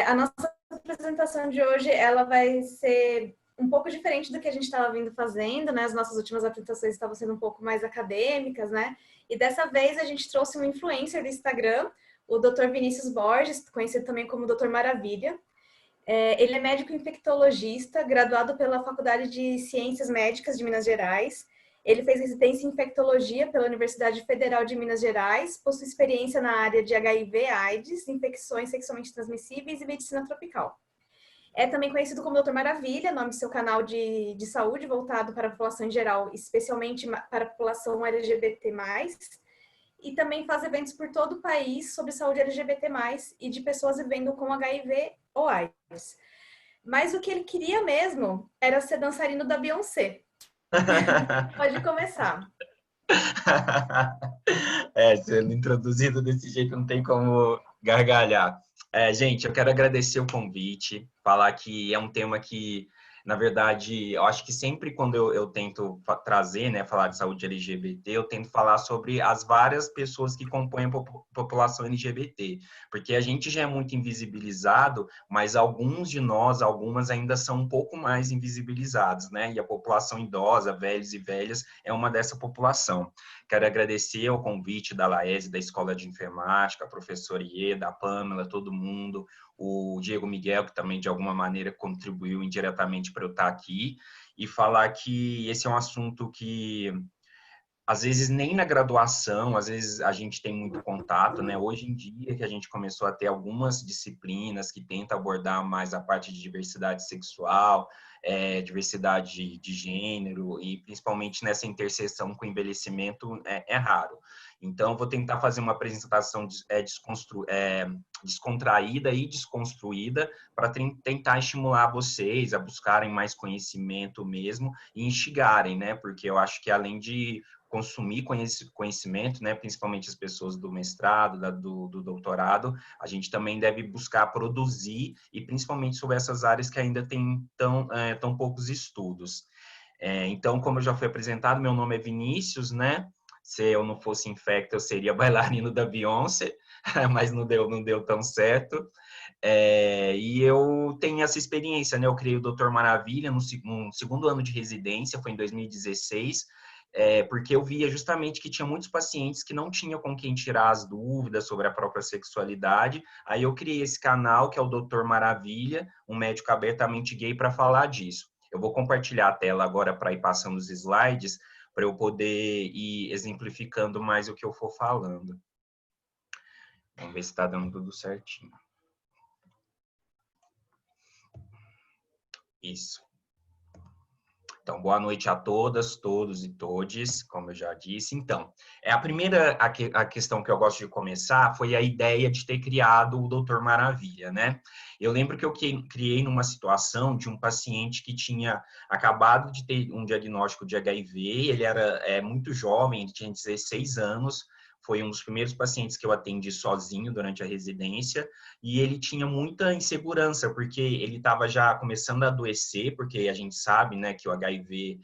A nossa apresentação de hoje, ela vai ser um pouco diferente do que a gente estava vindo fazendo, né? As nossas últimas apresentações estavam sendo um pouco mais acadêmicas, né? E dessa vez a gente trouxe um influencer do Instagram, o Dr. Vinícius Borges, conhecido também como Dr. Maravilha. Ele é médico infectologista, graduado pela Faculdade de Ciências Médicas de Minas Gerais. Ele fez residência em infectologia pela Universidade Federal de Minas Gerais, possui experiência na área de HIV/AIDS, infecções sexualmente transmissíveis e medicina tropical. É também conhecido como Dr. Maravilha, nome do seu canal de saúde voltado para a população em geral, especialmente para a população LGBT+, e também faz eventos por todo o país sobre saúde LGBT+, e de pessoas vivendo com HIV ou AIDS. Mas o que ele queria mesmo era ser dançarino da Beyoncé. Pode começar. Sendo introduzido desse jeito, não tem como gargalhar. Gente, eu quero agradecer o convite, falar que é um tema que, na verdade, eu acho que sempre quando eu tento trazer, né, falar de saúde LGBT, eu tento falar sobre as várias pessoas que compõem a população LGBT, porque a gente já é muito invisibilizado, mas alguns de nós, algumas ainda são um pouco mais invisibilizados, né, e a população idosa, velhos e velhas, é uma dessa população. Quero agradecer o convite da Laese, da Escola de Enfermagem, a professora Ieda, a Pamela, todo mundo, o Diego Miguel, que também de alguma maneira contribuiu indiretamente para eu estar aqui, e falar que esse é um assunto que às vezes nem na graduação, às vezes a gente tem muito contato, né? Hoje em dia que a gente começou a ter algumas disciplinas que tentam abordar mais a parte de diversidade sexual, diversidade de gênero e principalmente nessa interseção com o envelhecimento é raro. Então, vou tentar fazer uma apresentação descontraída e desconstruída para tentar estimular vocês a buscarem mais conhecimento mesmo e instigarem, né? Porque eu acho que além de consumir conhecimento, né, principalmente as pessoas do mestrado, do doutorado, a gente também deve buscar produzir, e principalmente sobre essas áreas que ainda tem tão poucos estudos. Então, como eu já fui apresentado, meu nome é Vinícius, né? Se eu não fosse infecto, eu seria bailarino da Beyoncé, mas não deu tão certo. E eu tenho essa experiência, né? Eu criei o Dr. Maravilha no segundo ano de residência, foi em 2016, porque eu via justamente que tinha muitos pacientes que não tinham com quem tirar as dúvidas sobre a própria sexualidade. Aí eu criei esse canal, que é o Dr. Maravilha, um médico abertamente gay, para falar disso. Eu vou compartilhar a tela agora para ir passando os slides, para eu poder ir exemplificando mais o que eu for falando. Vamos ver se está dando tudo certinho. Isso. Então, boa noite a todas, todos e todes, como eu já disse. Então, a primeira a questão que eu gosto de começar foi a ideia de ter criado o Dr. Maravilha, né? Eu lembro que eu criei numa situação de um paciente que tinha acabado de ter um diagnóstico de HIV, ele era muito jovem, ele tinha 16 anos, foi um dos primeiros pacientes que eu atendi sozinho durante a residência, e ele tinha muita insegurança, porque ele estava já começando a adoecer, porque a gente sabe, né, que o HIV,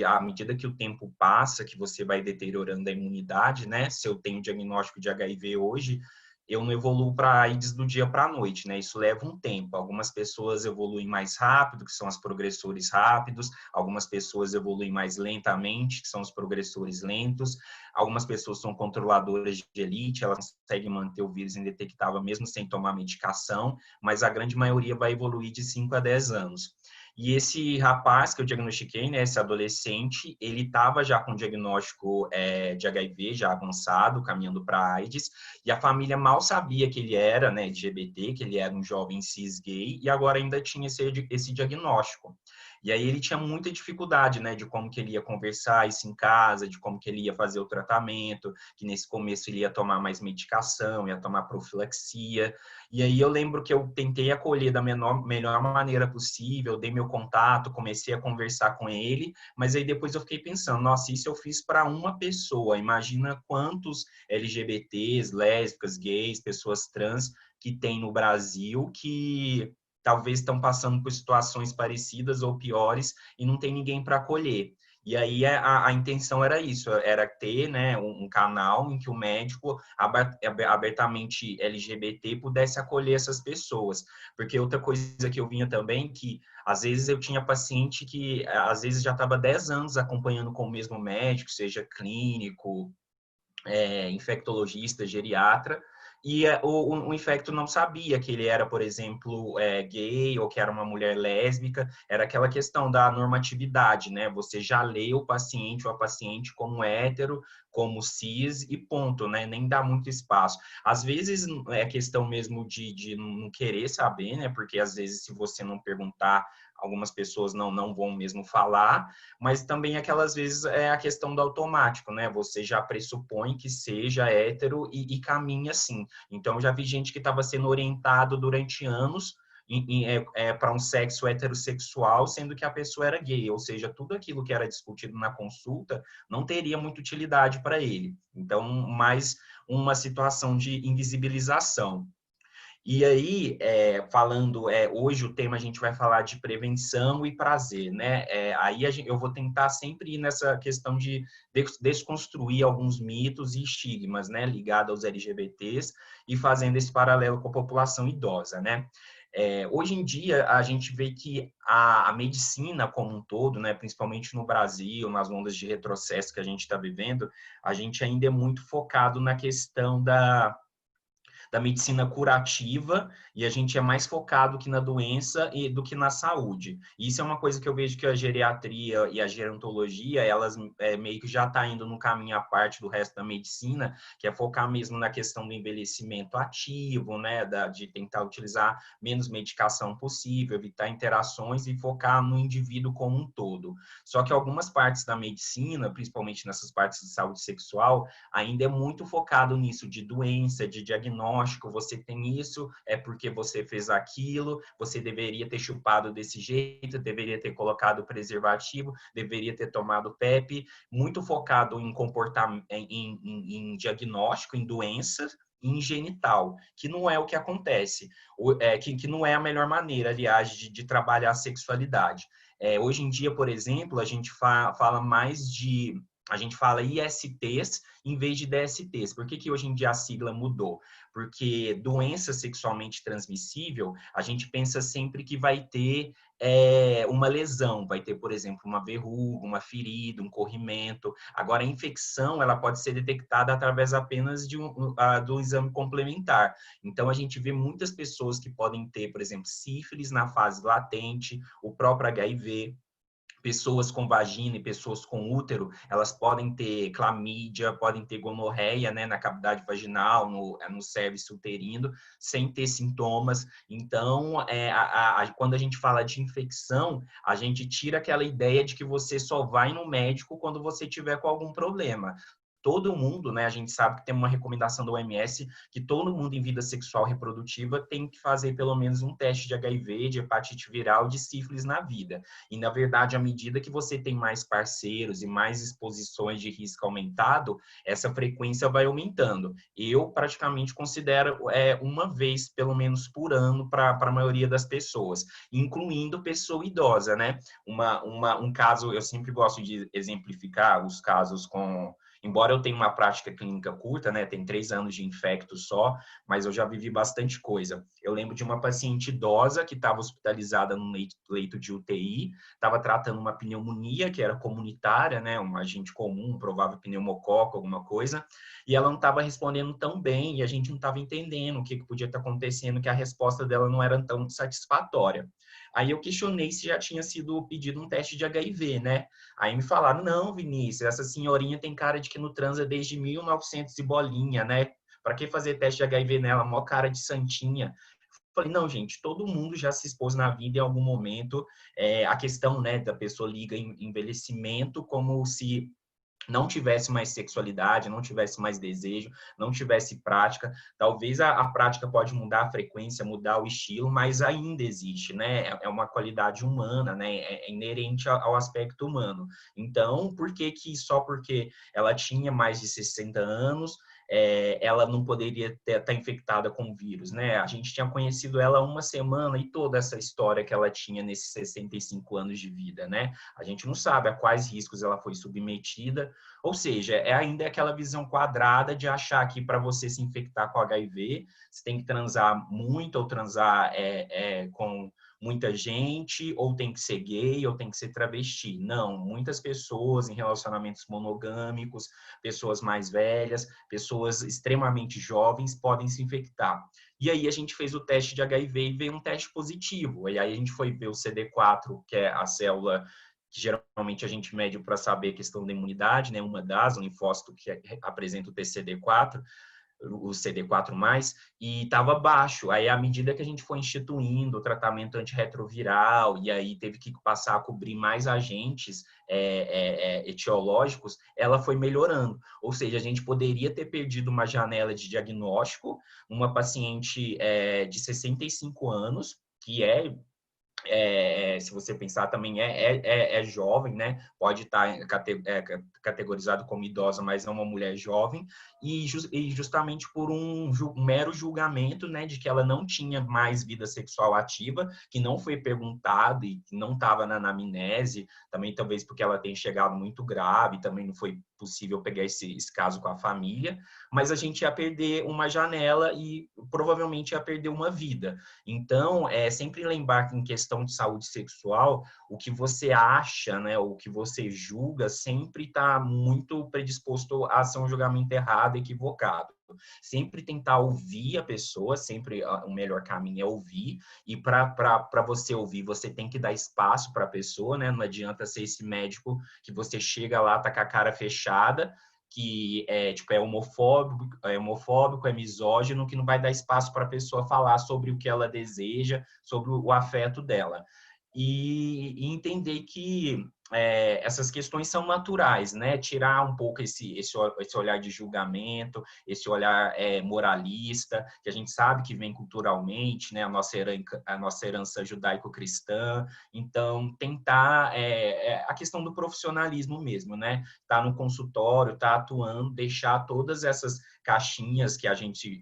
à medida que o tempo passa, que você vai deteriorando a imunidade, né, se eu tenho diagnóstico de HIV hoje, eu não evoluo para AIDS do dia para a noite, né? Isso leva um tempo. Algumas pessoas evoluem mais rápido, que são os progressores rápidos. Algumas pessoas evoluem mais lentamente, que são os progressores lentos. Algumas pessoas são controladoras de elite, elas conseguem manter o vírus indetectável mesmo sem tomar medicação, mas a grande maioria vai evoluir de 5 a 10 anos. E esse rapaz que eu diagnostiquei, né, esse adolescente, ele estava já com diagnóstico de HIV, já avançado, caminhando para AIDS, e a família mal sabia que ele era, né, LGBT, que ele era um jovem cis gay, e agora ainda tinha esse diagnóstico. E aí ele tinha muita dificuldade, né, de como que ele ia conversar isso em casa, de como que ele ia fazer o tratamento, que nesse começo ele ia tomar mais medicação, ia tomar profilaxia. E aí eu lembro que eu tentei acolher da melhor maneira possível, dei meu contato, comecei a conversar com ele, mas aí depois eu fiquei pensando, nossa, isso eu fiz para uma pessoa, imagina quantos LGBTs, lésbicas, gays, pessoas trans que tem no Brasil que talvez estão passando por situações parecidas ou piores e não tem ninguém para acolher. E aí a intenção era isso, era ter, né, um canal em que o médico abertamente LGBT pudesse acolher essas pessoas. Porque outra coisa que eu vinha também, que às vezes eu tinha paciente que às vezes já estava 10 anos acompanhando com o mesmo médico, seja clínico, infectologista, geriatra, e o infecto não sabia que ele era, por exemplo, gay ou que era uma mulher lésbica. Era aquela questão da normatividade, né? Você já lê o paciente ou a paciente como hétero, como cis e ponto, né? Nem dá muito espaço. Às vezes é questão mesmo de não querer saber, né? Porque às vezes se você não perguntar, algumas pessoas não vão mesmo falar, mas também aquelas vezes é a questão do automático, né? Você já pressupõe que seja hétero e caminha assim. Então, já vi gente que estava sendo orientado durante anos para um sexo heterossexual, sendo que a pessoa era gay, ou seja, tudo aquilo que era discutido na consulta não teria muita utilidade para ele. Então, mais uma situação de invisibilização. E aí, falando, hoje o tema a gente vai falar de prevenção e prazer, né? Aí eu vou tentar sempre ir nessa questão de desconstruir alguns mitos e estigmas, né? Ligados aos LGBTs e fazendo esse paralelo com a população idosa, né? Hoje em dia, a gente vê que a medicina como um todo, né, principalmente no Brasil, nas ondas de retrocesso que a gente está vivendo, a gente ainda é muito focado na questão da medicina curativa, e a gente é mais focado que na doença do que na saúde. E isso é uma coisa que eu vejo que a geriatria e a gerontologia, elas meio que já tá indo no caminho à parte do resto da medicina, que é focar mesmo na questão do envelhecimento ativo, né, de tentar utilizar menos medicação possível, evitar interações e focar no indivíduo como um todo. Só que algumas partes da medicina, principalmente nessas partes de saúde sexual, ainda é muito focado nisso, de doença, de diagnóstico. Você tem isso, é porque você fez aquilo, você deveria ter chupado desse jeito, deveria ter colocado preservativo, deveria ter tomado PEP, muito focado em comportamento, em diagnóstico, em doenças, em genital, que não é o que acontece, que não é a melhor maneira, aliás, de trabalhar a sexualidade. Hoje em dia, por exemplo, a gente fala mais de... A gente fala ISTs em vez de DSTs. Por que hoje em dia a sigla mudou? Porque doença sexualmente transmissível, a gente pensa sempre que vai ter uma lesão, vai ter, por exemplo, uma verruga, uma ferida, um corrimento. Agora, a infecção, ela pode ser detectada através apenas do exame complementar. Então, a gente vê muitas pessoas que podem ter, por exemplo, sífilis na fase latente, o próprio HIV, pessoas com vagina e pessoas com útero, elas podem ter clamídia, podem ter gonorreia, né, na cavidade vaginal, no cérvix uterino, sem ter sintomas. Então, quando a gente fala de infecção, a gente tira aquela ideia de que você só vai no médico quando você tiver com algum problema. Todo mundo, né, a gente sabe que tem uma recomendação da OMS que todo mundo em vida sexual reprodutiva tem que fazer pelo menos um teste de HIV, de hepatite viral, de sífilis na vida. E, na verdade, à medida que você tem mais parceiros e mais exposições de risco aumentado, essa frequência vai aumentando. Eu, praticamente, considero uma vez, pelo menos, por ano para a maioria das pessoas, incluindo pessoa idosa, né? Um caso, eu sempre gosto de exemplificar os casos com... Embora eu tenha uma prática clínica curta, né, tem 3 anos de infecto só, mas eu já vivi bastante coisa. Eu lembro de uma paciente idosa que estava hospitalizada num leito de UTI, estava tratando uma pneumonia que era comunitária, né, um agente comum, um provável pneumococo, alguma coisa, e ela não estava respondendo tão bem, e a gente não estava entendendo o que podia estar acontecendo, que a resposta dela não era tão satisfatória. Aí eu questionei se já tinha sido pedido um teste de HIV, né? Aí me falaram, não, Vinícius, essa senhorinha tem cara de que não transa desde 1900 e bolinha, né? Para que fazer teste de HIV nela? Mó cara de santinha. Falei, não, gente, todo mundo já se expôs na vida em algum momento. A questão, né, da pessoa liga em envelhecimento como se não tivesse mais sexualidade, não tivesse mais desejo, não tivesse prática. Talvez a prática pode mudar a frequência, mudar o estilo, mas ainda existe, né? É uma qualidade humana, né? É inerente ao aspecto humano. Então, por que só porque ela tinha mais de 60 anos, ela não poderia estar infectada com o vírus, né? A gente tinha conhecido ela há uma semana e toda essa história que ela tinha nesses 65 anos de vida, né? A gente não sabe a quais riscos ela foi submetida, ou seja, ainda aquela visão quadrada de achar que para você se infectar com HIV, você tem que transar muito ou transar com muita gente, ou tem que ser gay, ou tem que ser travesti. Não, muitas pessoas em relacionamentos monogâmicos, pessoas mais velhas, pessoas extremamente jovens podem se infectar. E aí a gente fez o teste de HIV e veio um teste positivo. E aí a gente foi ver o CD4, que é a célula que geralmente a gente mede para saber a questão da imunidade, né? Uma das, o linfócito que apresenta o TCD4, o CD4+, e estava baixo. Aí, à medida que a gente foi instituindo o tratamento antirretroviral, e aí teve que passar a cobrir mais agentes etiológicos, ela foi melhorando. Ou seja, a gente poderia ter perdido uma janela de diagnóstico, uma paciente de 65 anos, que se você pensar também é jovem, né? Pode estar categorizado como idosa, mas é uma mulher jovem, e justamente por um mero julgamento, né, de que ela não tinha mais vida sexual ativa, que não foi perguntado e que não estava na anamnese, também talvez porque ela tenha chegado muito grave, também não foi possível pegar esse caso com a família, mas a gente ia perder uma janela e provavelmente ia perder uma vida. Então, sempre lembrar que em questão de saúde sexual, o que você acha, né, o que você julga, sempre está muito predisposto a ser um julgamento errado, equivocado. Sempre tentar ouvir a pessoa, sempre o melhor caminho é ouvir, e para você ouvir, você tem que dar espaço para a pessoa, né? Não adianta ser esse médico que você chega lá, tá com a cara fechada, que é homofóbico, é misógino, que não vai dar espaço para a pessoa falar sobre o que ela deseja, sobre o afeto dela. E entender que essas questões são naturais, né? Tirar um pouco esse olhar de julgamento, esse olhar moralista, que a gente sabe que vem culturalmente, né? A nossa herança judaico-cristã. Então, tentar a questão do profissionalismo mesmo, né? Tá no consultório, tá atuando, deixar todas essas caixinhas que a gente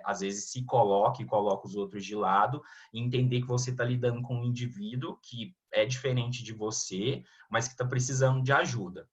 às vezes se coloca e coloca os outros de lado, e entender que você está lidando com um indivíduo que é diferente de você, mas que está precisando de ajuda.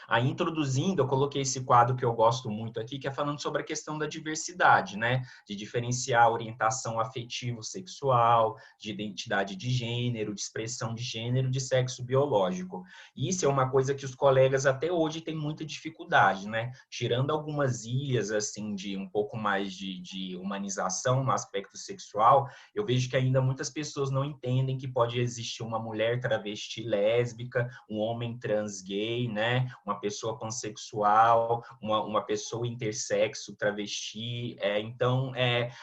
Aí, introduzindo, eu coloquei esse quadro que eu gosto muito aqui, que é falando sobre a questão da diversidade, né? De diferenciar a orientação afetivo-sexual, de identidade de gênero, de expressão de gênero, de sexo biológico. Isso é uma coisa que os colegas até hoje têm muita dificuldade, né? Tirando algumas ilhas, assim, de um pouco mais de humanização no aspecto sexual, eu vejo que ainda muitas pessoas não entendem que pode existir uma mulher travesti lésbica, um homem trans gay, né? Uma pessoa pansexual, uma pessoa intersexo, travesti. Então,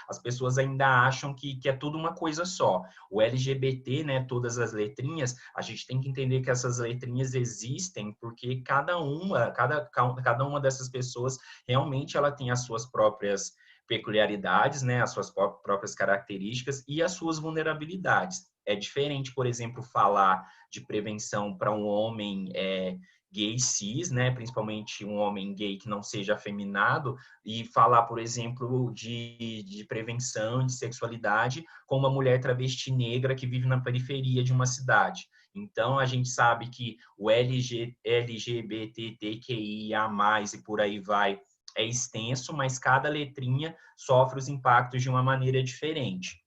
as pessoas ainda acham que é tudo uma coisa só. O LGBT, né, todas as letrinhas, a gente tem que entender que essas letrinhas existem porque cada uma dessas pessoas realmente ela tem as suas próprias peculiaridades, né, as suas próprias características e as suas vulnerabilidades. É diferente, por exemplo, falar de prevenção para um homem gay cis, né, principalmente um homem gay que não seja afeminado, e falar, por exemplo, de prevenção de sexualidade com uma mulher travesti negra que vive na periferia de uma cidade. Então, a gente sabe que o LGBTQIA+, e por aí vai, é extenso, mas cada letrinha sofre os impactos de uma maneira diferente.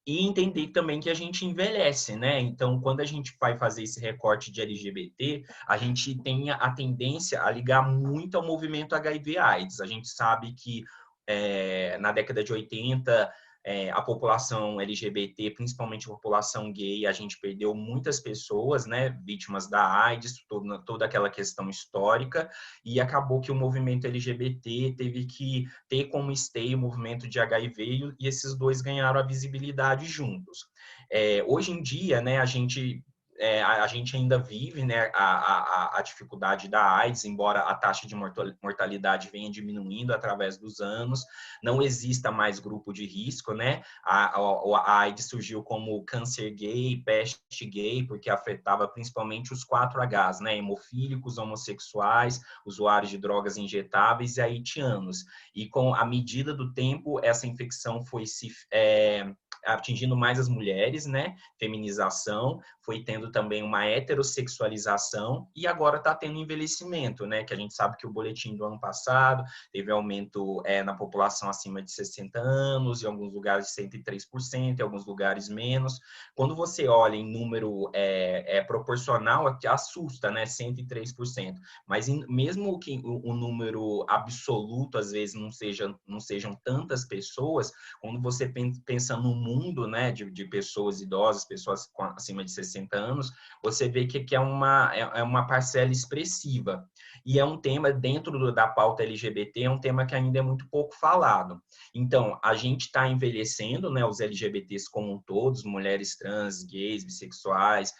E entender também que a gente envelhece, né? Então, quando a gente vai fazer esse recorte de LGBT, a gente tem a tendência a ligar muito ao movimento HIV/AIDS. A gente sabe que na década de 80, a população LGBT, principalmente a população gay, a gente perdeu muitas pessoas, né, vítimas da AIDS, toda aquela questão histórica, e acabou que o movimento LGBT teve que ter como esteio o movimento de HIV, e esses dois ganharam a visibilidade juntos. Hoje em dia, né, a gente a gente ainda vive, né, a dificuldade da AIDS, embora a taxa de mortalidade venha diminuindo através dos anos, não exista mais grupo de risco, né? A AIDS surgiu como câncer gay, peste gay, porque afetava principalmente os 4Hs, né? Hemofílicos, homossexuais, usuários de drogas injetáveis e haitianos. E com a medida do tempo, essa infecção foi se atingindo mais as mulheres, né? Feminização, foi tendo também uma heterossexualização e agora está tendo envelhecimento, né? Que a gente sabe que o boletim do ano passado teve aumento na população acima de 60 anos, em alguns lugares 103%, em alguns lugares menos. Quando você olha em número proporcional, assusta, né? 103%. Mas mesmo que o número absoluto, às vezes, não sejam tantas pessoas, quando você pensa no mundo, né, de pessoas idosas, pessoas acima de 60 anos, você vê que é uma parcela expressiva. E é um tema dentro da pauta LGBT, é um tema que ainda é muito pouco falado. Então, a gente está envelhecendo, né, os LGBTs como todos, mulheres trans, gays, bissexuais,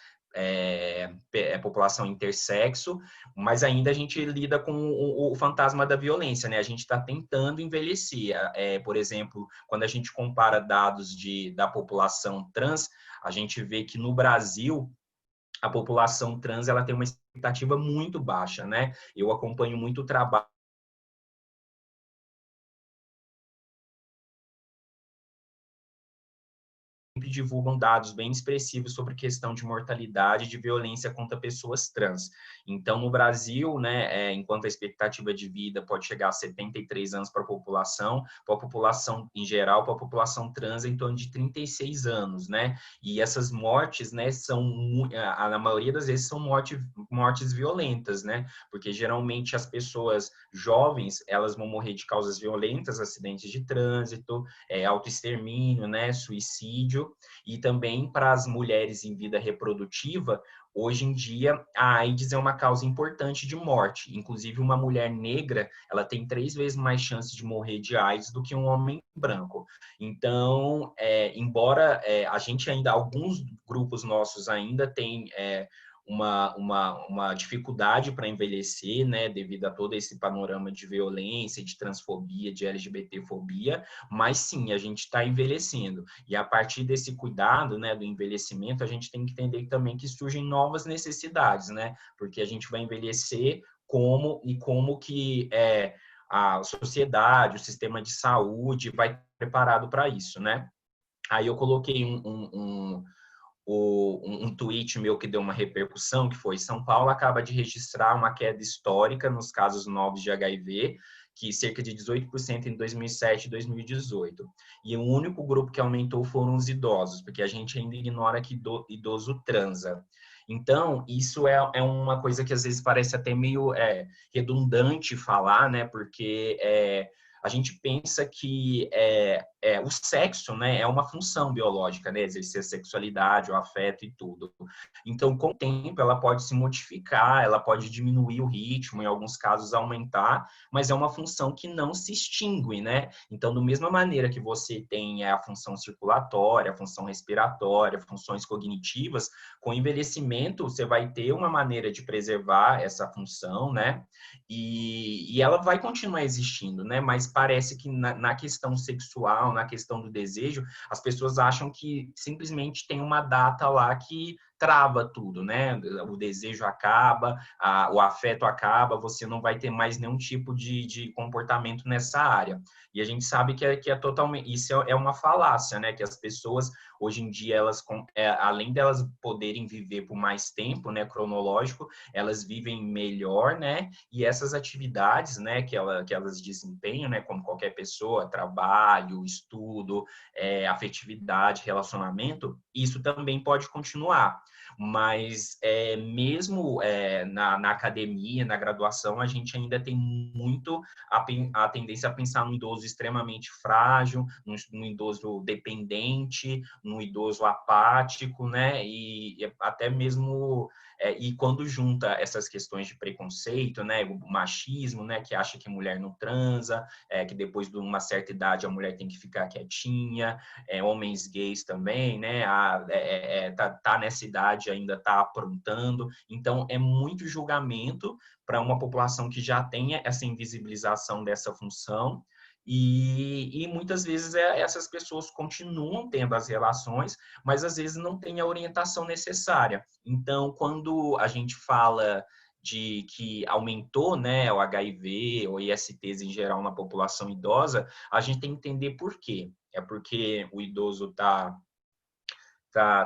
população intersexo, mas ainda a gente lida com o fantasma da violência, né? A gente está tentando envelhecer. Por exemplo, quando a gente compara dados da população trans, a gente vê que no Brasil a população trans ela tem uma expectativa muito baixa, né? Eu acompanho muito o trabalho sempre divulgam dados bem expressivos sobre questão de mortalidade e de violência contra pessoas trans. Então, no Brasil, né, enquanto a expectativa de vida pode chegar a 73 anos para a população em geral, para a população trans em torno de 36 anos, né? E essas mortes, né, na maioria das vezes são mortes violentas, né? Porque geralmente as pessoas jovens, elas vão morrer de causas violentas, acidentes de trânsito, autoextermínio, né, suicídio. E também para as mulheres em vida reprodutiva, hoje em dia a AIDS é uma causa importante de morte. Inclusive, uma mulher negra, ela tem 3 vezes mais chances de morrer de AIDS do que um homem branco. Então, embora a gente ainda, alguns grupos nossos ainda têm uma dificuldade para envelhecer, né, devido a todo esse panorama de violência, de transfobia, de LGBTfobia, mas sim, a gente está envelhecendo. E a partir desse cuidado, né, do envelhecimento, a gente tem que entender também que surgem novas necessidades, né, porque a gente vai envelhecer como que a sociedade, o sistema de saúde vai estar preparado para isso, né? Aí eu coloquei um tweet meu que deu uma repercussão, que foi: São Paulo acaba de registrar uma queda histórica nos casos novos de HIV, que cerca de 18% em 2007 e 2018. E o único grupo que aumentou foram os idosos, porque a gente ainda ignora que idoso transa. Então, isso é uma coisa que às vezes parece até meio redundante falar, né? Porque a gente pensa que o sexo, né, é uma função biológica, né, exercer a sexualidade, o afeto e tudo. Então, com o tempo, ela pode se modificar, ela pode diminuir o ritmo, em alguns casos aumentar, mas é uma função que não se extingue, né? Então, da mesma maneira que você tem a função circulatória, a função respiratória, funções cognitivas, com o envelhecimento, você vai ter uma maneira de preservar essa função, né? E ela vai continuar existindo, né? Mas parece que na questão sexual, na questão do desejo, as pessoas acham que simplesmente tem uma data lá que trava tudo, né? O desejo acaba, o afeto acaba, você não vai ter mais nenhum tipo de comportamento nessa área. E a gente sabe que é totalmente, isso é uma falácia, né? Que as pessoas, hoje em dia, além delas poderem viver por mais tempo, né, cronológico, elas vivem melhor, né? E essas atividades, né, que elas desempenham, né, como qualquer pessoa, trabalho, estudo, afetividade, relacionamento, isso também pode continuar. Mas mesmo na academia, na graduação, a gente ainda tem muito a tendência a pensar no idoso extremamente frágil, no idoso dependente, no idoso apático, né? E até mesmo E quando junta essas questões de preconceito, né, o machismo, né, que acha que mulher não transa, que depois de uma certa idade a mulher tem que ficar quietinha, homens gays também, né, tá nessa idade ainda tá aprontando, então é muito julgamento para uma população que já tem essa invisibilização dessa função. E muitas vezes essas pessoas continuam tendo as relações, mas às vezes não têm a orientação necessária. Então, quando a gente fala de que aumentou, né, o HIV ou ISTs em geral na população idosa, a gente tem que entender por quê. É porque o idoso tá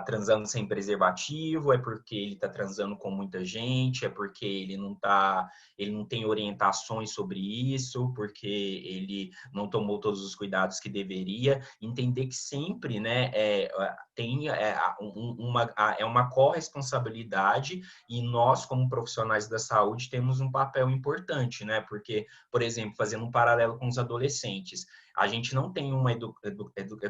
transando sem preservativo, é porque ele tá transando com muita gente, é porque ele não tem orientações sobre isso, porque ele não tomou todos os cuidados que deveria. Entender que sempre, né, tem uma corresponsabilidade e nós, como profissionais da saúde, temos um papel importante, né? Porque, por exemplo, fazendo um paralelo com os adolescentes, a gente não tem uma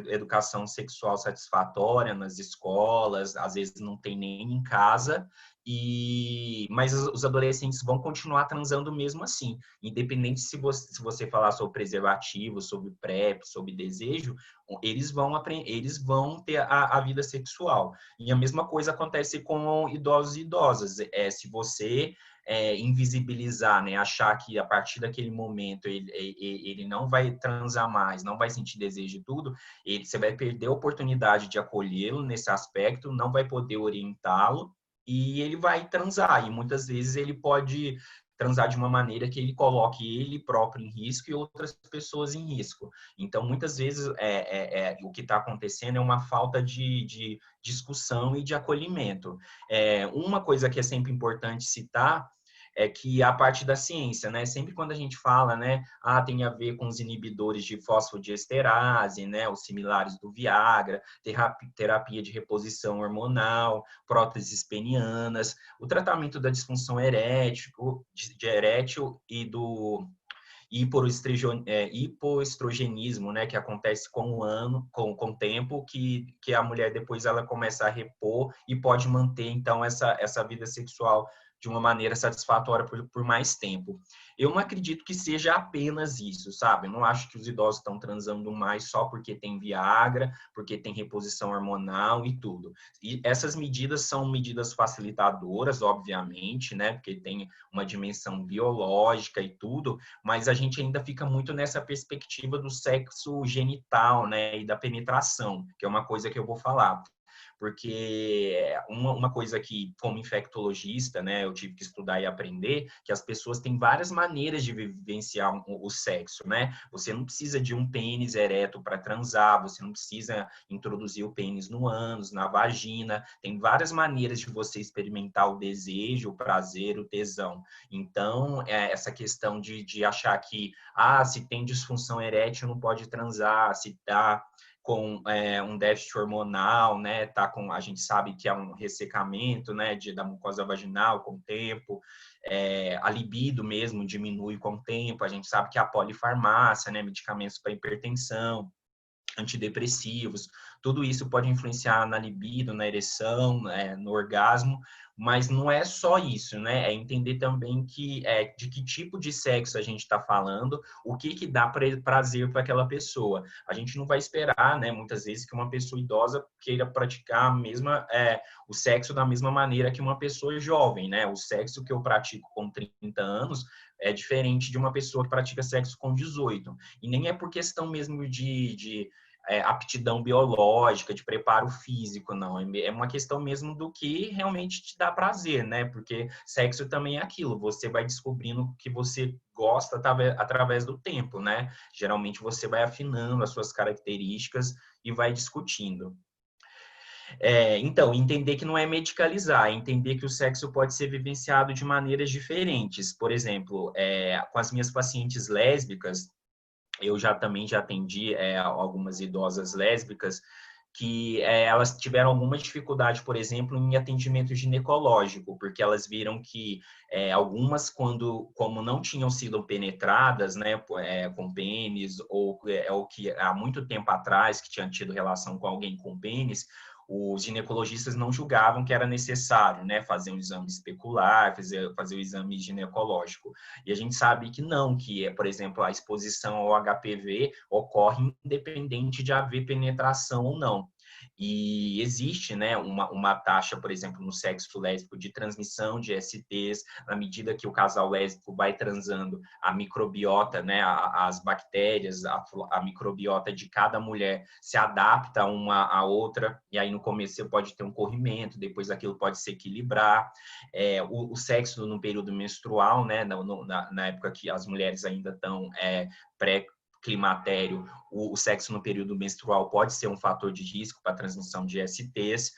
educação sexual satisfatória nas escolas, às vezes não tem nem em casa, mas os adolescentes vão continuar transando mesmo assim. Independente se você falar sobre preservativo, sobre PrEP, sobre desejo, eles vão ter a vida sexual. E a mesma coisa acontece com idosos e idosas. Se você invisibilizar, né? Achar que a partir daquele momento ele não vai transar mais, não vai sentir desejo de tudo, você vai perder a oportunidade de acolhê-lo nesse aspecto, não vai poder orientá-lo e ele vai transar. E muitas vezes ele pode transar de uma maneira que ele coloque ele próprio em risco e outras pessoas em risco. Então, muitas vezes, o que está acontecendo é uma falta de discussão e de acolhimento. Uma coisa que é sempre importante citar é que a parte da ciência, né? Sempre quando a gente fala, né? Tem a ver com os inibidores de fosfodiesterase, né? Os similares do Viagra, terapia de reposição hormonal, próteses penianas, o tratamento da disfunção erétil e do hipoestrogenismo, né, que acontece com o tempo, que a mulher depois ela começa a repor e pode manter, então, essa vida sexual de uma maneira satisfatória por mais tempo. Eu não acredito que seja apenas isso, sabe? Eu não acho que os idosos estão transando mais só porque tem Viagra, porque tem reposição hormonal e tudo. E essas medidas são medidas facilitadoras, obviamente, né? Porque tem uma dimensão biológica e tudo, mas a gente ainda fica muito nessa perspectiva do sexo genital, né? E da penetração, que é uma coisa que eu vou falar. Porque uma coisa que, como infectologista, né, eu tive que estudar e aprender, que as pessoas têm várias maneiras de vivenciar o sexo, né? Você não precisa de um pênis ereto para transar, você não precisa introduzir o pênis no ânus, na vagina, tem várias maneiras de você experimentar o desejo, o prazer, o tesão. Então, essa questão de achar que, se tem disfunção erétil, não pode transar, se tá com um déficit hormonal, né? A gente sabe que é um ressecamento, né? Da mucosa vaginal com o tempo, a libido mesmo diminui com o tempo. A gente sabe que a polifarmácia, né? Medicamentos para hipertensão, antidepressivos, tudo isso pode influenciar na libido, na ereção, no orgasmo, mas não é só isso, né? É entender também de que tipo de sexo a gente está falando, o que dá prazer para aquela pessoa. A gente não vai esperar, né, muitas vezes, que uma pessoa idosa queira praticar o sexo da mesma maneira que uma pessoa jovem, né? O sexo que eu pratico com 30 anos é diferente de uma pessoa que pratica sexo com 18. E nem é por questão mesmo de aptidão biológica, de preparo físico, não. É uma questão mesmo do que realmente te dá prazer, né? Porque sexo também é aquilo, você vai descobrindo que você gosta através do tempo, né? Geralmente você vai afinando as suas características e vai discutindo. Então, entender que não é medicalizar, entender que o sexo pode ser vivenciado de maneiras diferentes. Por exemplo, com as minhas pacientes lésbicas, eu também já atendi algumas idosas lésbicas que elas tiveram alguma dificuldade, por exemplo, em atendimento ginecológico, porque elas viram que algumas, como não tinham sido penetradas, né, com pênis, ou que há muito tempo atrás que tinham tido relação com alguém com pênis, os ginecologistas não julgavam que era necessário, né, fazer um exame especular, fazer o exame ginecológico. E a gente sabe que não, que, por exemplo, a exposição ao HPV ocorre independente de haver penetração ou não. E existe, né, uma taxa, por exemplo, no sexo lésbico de transmissão de STs, na medida que o casal lésbico vai transando, a microbiota, né, as bactérias, a microbiota de cada mulher se adapta uma à outra, e aí no começo você pode ter um corrimento, depois aquilo pode se equilibrar. O sexo no período menstrual, né, na época que as mulheres ainda estão pré-climatério, o sexo no período menstrual pode ser um fator de risco para a transmissão de STs,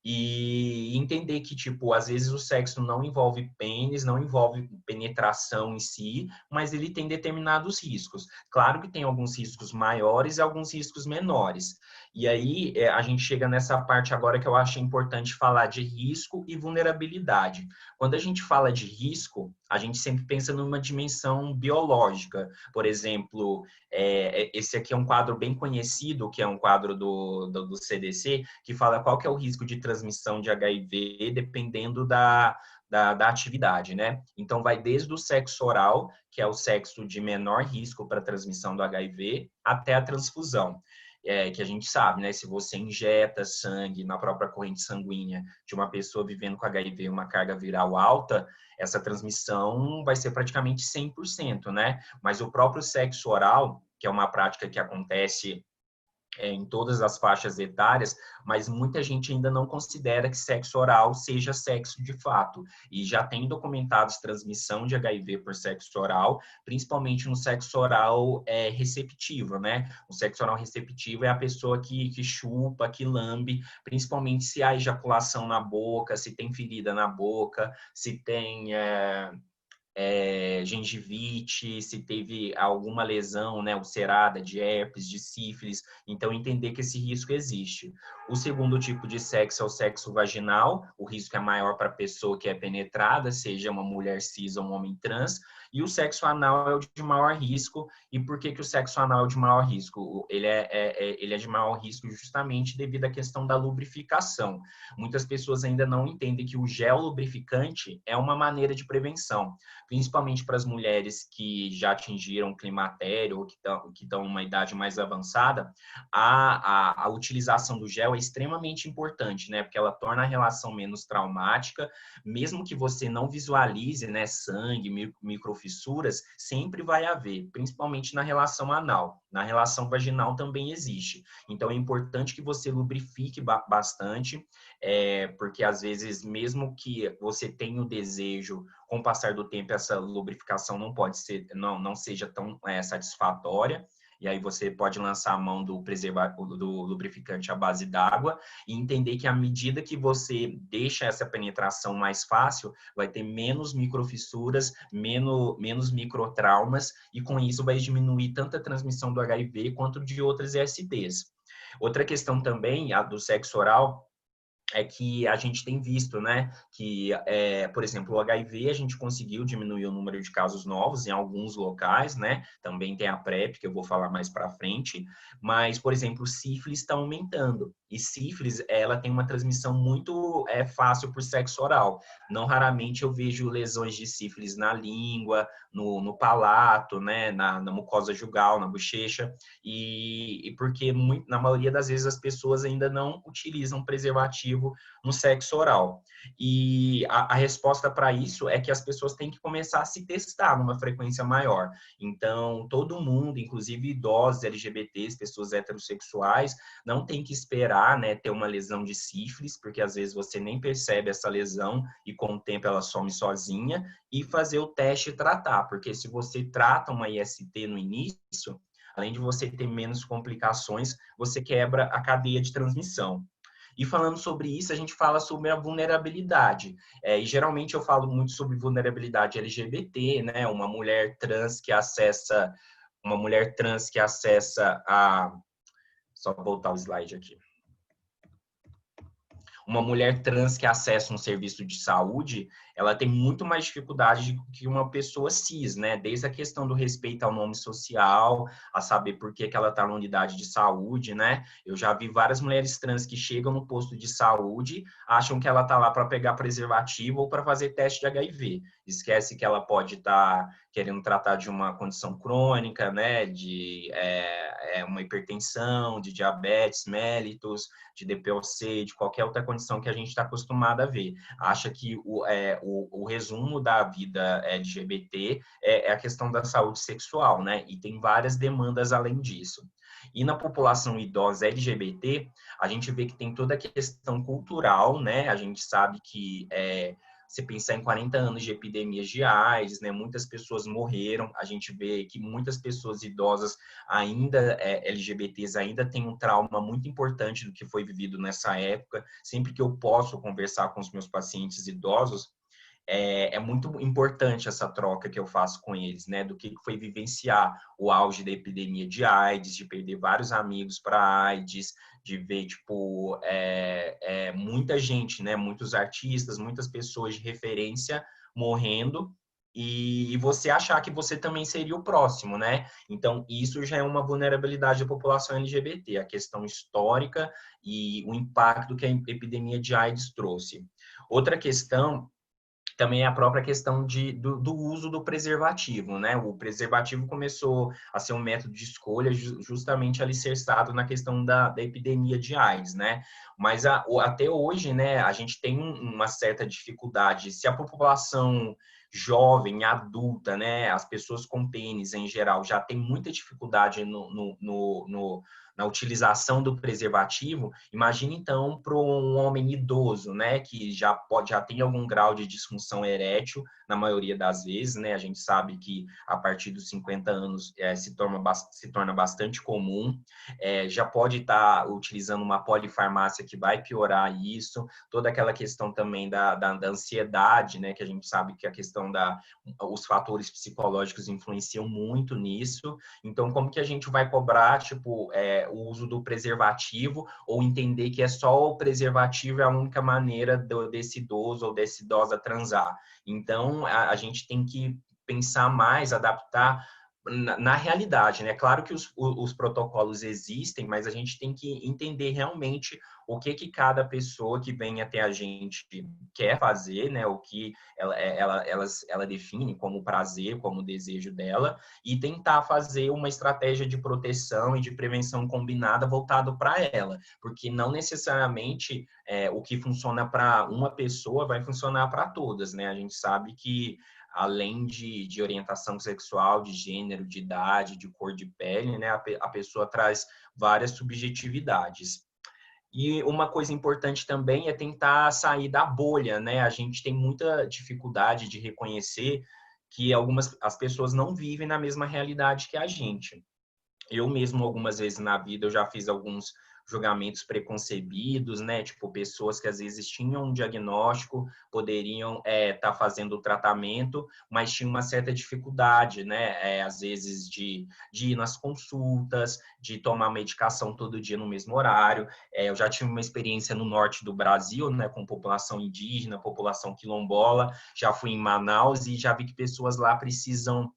e entender que, tipo, às vezes o sexo não envolve pênis, não envolve penetração em si, mas ele tem determinados riscos. Claro que tem alguns riscos maiores e alguns riscos menores. E aí a gente chega nessa parte agora que eu acho importante falar de risco e vulnerabilidade. Quando a gente fala de risco, a gente sempre pensa numa dimensão biológica. Por exemplo, esse aqui é um quadro bem conhecido, que é um quadro do CDC, que fala qual que é o risco de transmissão de HIV dependendo da atividade, né? Então, vai desde o sexo oral, que é o sexo de menor risco para a transmissão do HIV, até a transfusão. Que a gente sabe, né? Se você injeta sangue na própria corrente sanguínea de uma pessoa vivendo com HIV, uma carga viral alta, essa transmissão vai ser praticamente 100%, né? Mas o próprio sexo oral, que é uma prática que acontece em todas as faixas etárias, mas muita gente ainda não considera que sexo oral seja sexo de fato. E já tem documentados transmissão de HIV por sexo oral, principalmente no sexo oral receptivo, né? O sexo oral receptivo é a pessoa que chupa, que lambe, principalmente se há ejaculação na boca, se tem ferida na boca, se tem gengivite, se teve alguma lesão, né, ulcerada, de herpes, de sífilis, então entender que esse risco existe. O segundo tipo de sexo é o sexo vaginal, o risco é maior para a pessoa que é penetrada, seja uma mulher cis ou um homem trans, e o sexo anal é o de maior risco. E por que o sexo anal é o de maior risco? Ele é de maior risco justamente devido à questão da lubrificação. Muitas pessoas ainda não entendem que o gel lubrificante é uma maneira de prevenção, principalmente para as mulheres que já atingiram o climatério ou que estão numa idade mais avançada. A utilização do gel é extremamente importante, né? Porque ela torna a relação menos traumática, mesmo que você não visualize, né, sangue, microfissuras, sempre vai haver, principalmente na relação anal. Na relação vaginal também existe. Então, é importante que você lubrifique bastante, porque às vezes, mesmo que você tenha o desejo, com o passar do tempo, essa lubrificação não seja tão satisfatória. E aí você pode lançar a mão do lubrificante à base d'água e entender que à medida que você deixa essa penetração mais fácil, vai ter menos microfissuras, menos microtraumas, e com isso vai diminuir tanto a transmissão do HIV quanto de outras ISTs. Outra questão também, a do sexo oral, é que a gente tem visto, né, que, por exemplo, o HIV, a gente conseguiu diminuir o número de casos novos em alguns locais, né, também tem a PrEP, que eu vou falar mais para frente, mas, por exemplo, sífilis está aumentando, e sífilis, ela tem uma transmissão muito fácil por sexo oral. Não raramente eu vejo lesões de sífilis na língua, no palato, né, na mucosa jugal, na bochecha, e porque na maioria das vezes as pessoas ainda não utilizam preservativo no sexo oral. E a resposta para isso é que as pessoas têm que começar a se testar numa frequência maior. Então, todo mundo, inclusive idosos, LGBTs, pessoas heterossexuais, não tem que esperar, né, ter uma lesão de sífilis, porque às vezes você nem percebe essa lesão e com o tempo ela some sozinha, e fazer o teste e tratar, porque se você trata uma IST no início, além de você ter menos complicações, você quebra a cadeia de transmissão. E falando sobre isso, a gente fala sobre a vulnerabilidade. E geralmente eu falo muito sobre vulnerabilidade LGBT, né? Uma mulher trans que acessa a... Só voltar o slide aqui. uma mulher trans que acessa um serviço de saúde, ela tem muito mais dificuldade que uma pessoa cis, né? Desde a questão do respeito ao nome social, a saber por que ela está na unidade de saúde, né? Eu já vi várias mulheres trans que chegam no posto de saúde, acham que ela está lá para pegar preservativo ou para fazer teste de HIV. Esquece que ela pode estar querendo tratar de uma condição crônica, né? De uma hipertensão, de diabetes mellitus, de DPOC, de qualquer outra condição que a gente está acostumado a ver. Acha que o resumo da vida LGBT é a questão da saúde sexual, né? E tem várias demandas além disso. E na população idosa LGBT, a gente vê que tem toda a questão cultural, né? A gente sabe que você pensar em 40 anos de epidemias de AIDS, né? Muitas pessoas morreram. A gente vê que muitas pessoas idosas ainda, LGBTs, ainda têm um trauma muito importante do que foi vivido nessa época. Sempre que eu posso conversar com os meus pacientes idosos, é muito importante essa troca que eu faço com eles, né? Do que foi vivenciar o auge da epidemia de AIDS, de perder vários amigos para AIDS, de ver, tipo, muita gente, né? Muitos artistas, muitas pessoas de referência morrendo e você achar que você também seria o próximo, né? Então, isso já é uma vulnerabilidade da população LGBT, a questão histórica e o impacto que a epidemia de AIDS trouxe. Outra questão também é a própria questão do uso do preservativo, né? O preservativo começou a ser um método de escolha justamente alicerçado na questão da epidemia de AIDS, né? Mas até hoje, né, a gente tem uma certa dificuldade. Se a população jovem, adulta, né, as pessoas com pênis em geral, já tem muita dificuldade na utilização do preservativo, imagine então para um homem idoso, né, que já tem algum grau de disfunção erétil, na maioria das vezes, né, a gente sabe que a partir dos 50 anos se torna bastante comum, já pode estar utilizando uma polifarmácia que vai piorar isso, toda aquela questão também da ansiedade, né, que a gente sabe que a questão os fatores psicológicos influenciam muito nisso, então como que a gente vai cobrar, tipo, o uso do preservativo ou entender que é só o preservativo é a única maneira desse idoso ou dessa idosa transar. Então, a gente tem que pensar mais, adaptar na realidade, né? Claro que os protocolos existem, mas a gente tem que entender realmente o que cada pessoa que vem até a gente quer fazer, né? O que ela define como prazer, como desejo dela, e tentar fazer uma estratégia de proteção e de prevenção combinada voltado para ela, porque não necessariamente o que funciona para uma pessoa vai funcionar para todas, né? A gente sabe que além de orientação sexual, de gênero, de idade, de cor de pele, né? A pessoa traz várias subjetividades. E uma coisa importante também é tentar sair da bolha, né? A gente tem muita dificuldade de reconhecer que as pessoas não vivem na mesma realidade que a gente. Eu mesmo, algumas vezes na vida, eu já fiz alguns julgamentos preconcebidos, né? Tipo, pessoas que às vezes tinham um diagnóstico, poderiam estar fazendo o tratamento, mas tinham uma certa dificuldade, né? Às vezes de ir nas consultas, de tomar medicação todo dia no mesmo horário. Eu já tive uma experiência no norte do Brasil, né? Com população indígena, população quilombola. Já fui em Manaus e já vi que pessoas lá precisam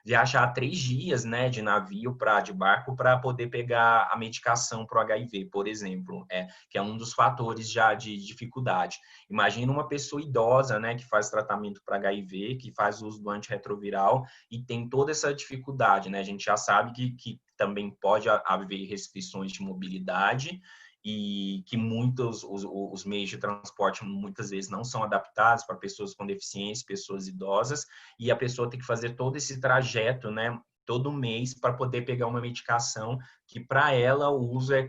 viajar 3 dias, né, de navio de barco para poder pegar a medicação para o HIV, por exemplo, que é um dos fatores já de dificuldade. Imagina uma pessoa idosa, né, que faz tratamento para HIV, que faz uso do antirretroviral e tem toda essa dificuldade, né? A gente já sabe que também pode haver restrições de mobilidade e que muitos os meios de transporte muitas vezes não são adaptados para pessoas com deficiência, pessoas idosas, e a pessoa tem que fazer todo esse trajeto, né, todo mês para poder pegar uma medicação que para ela o uso é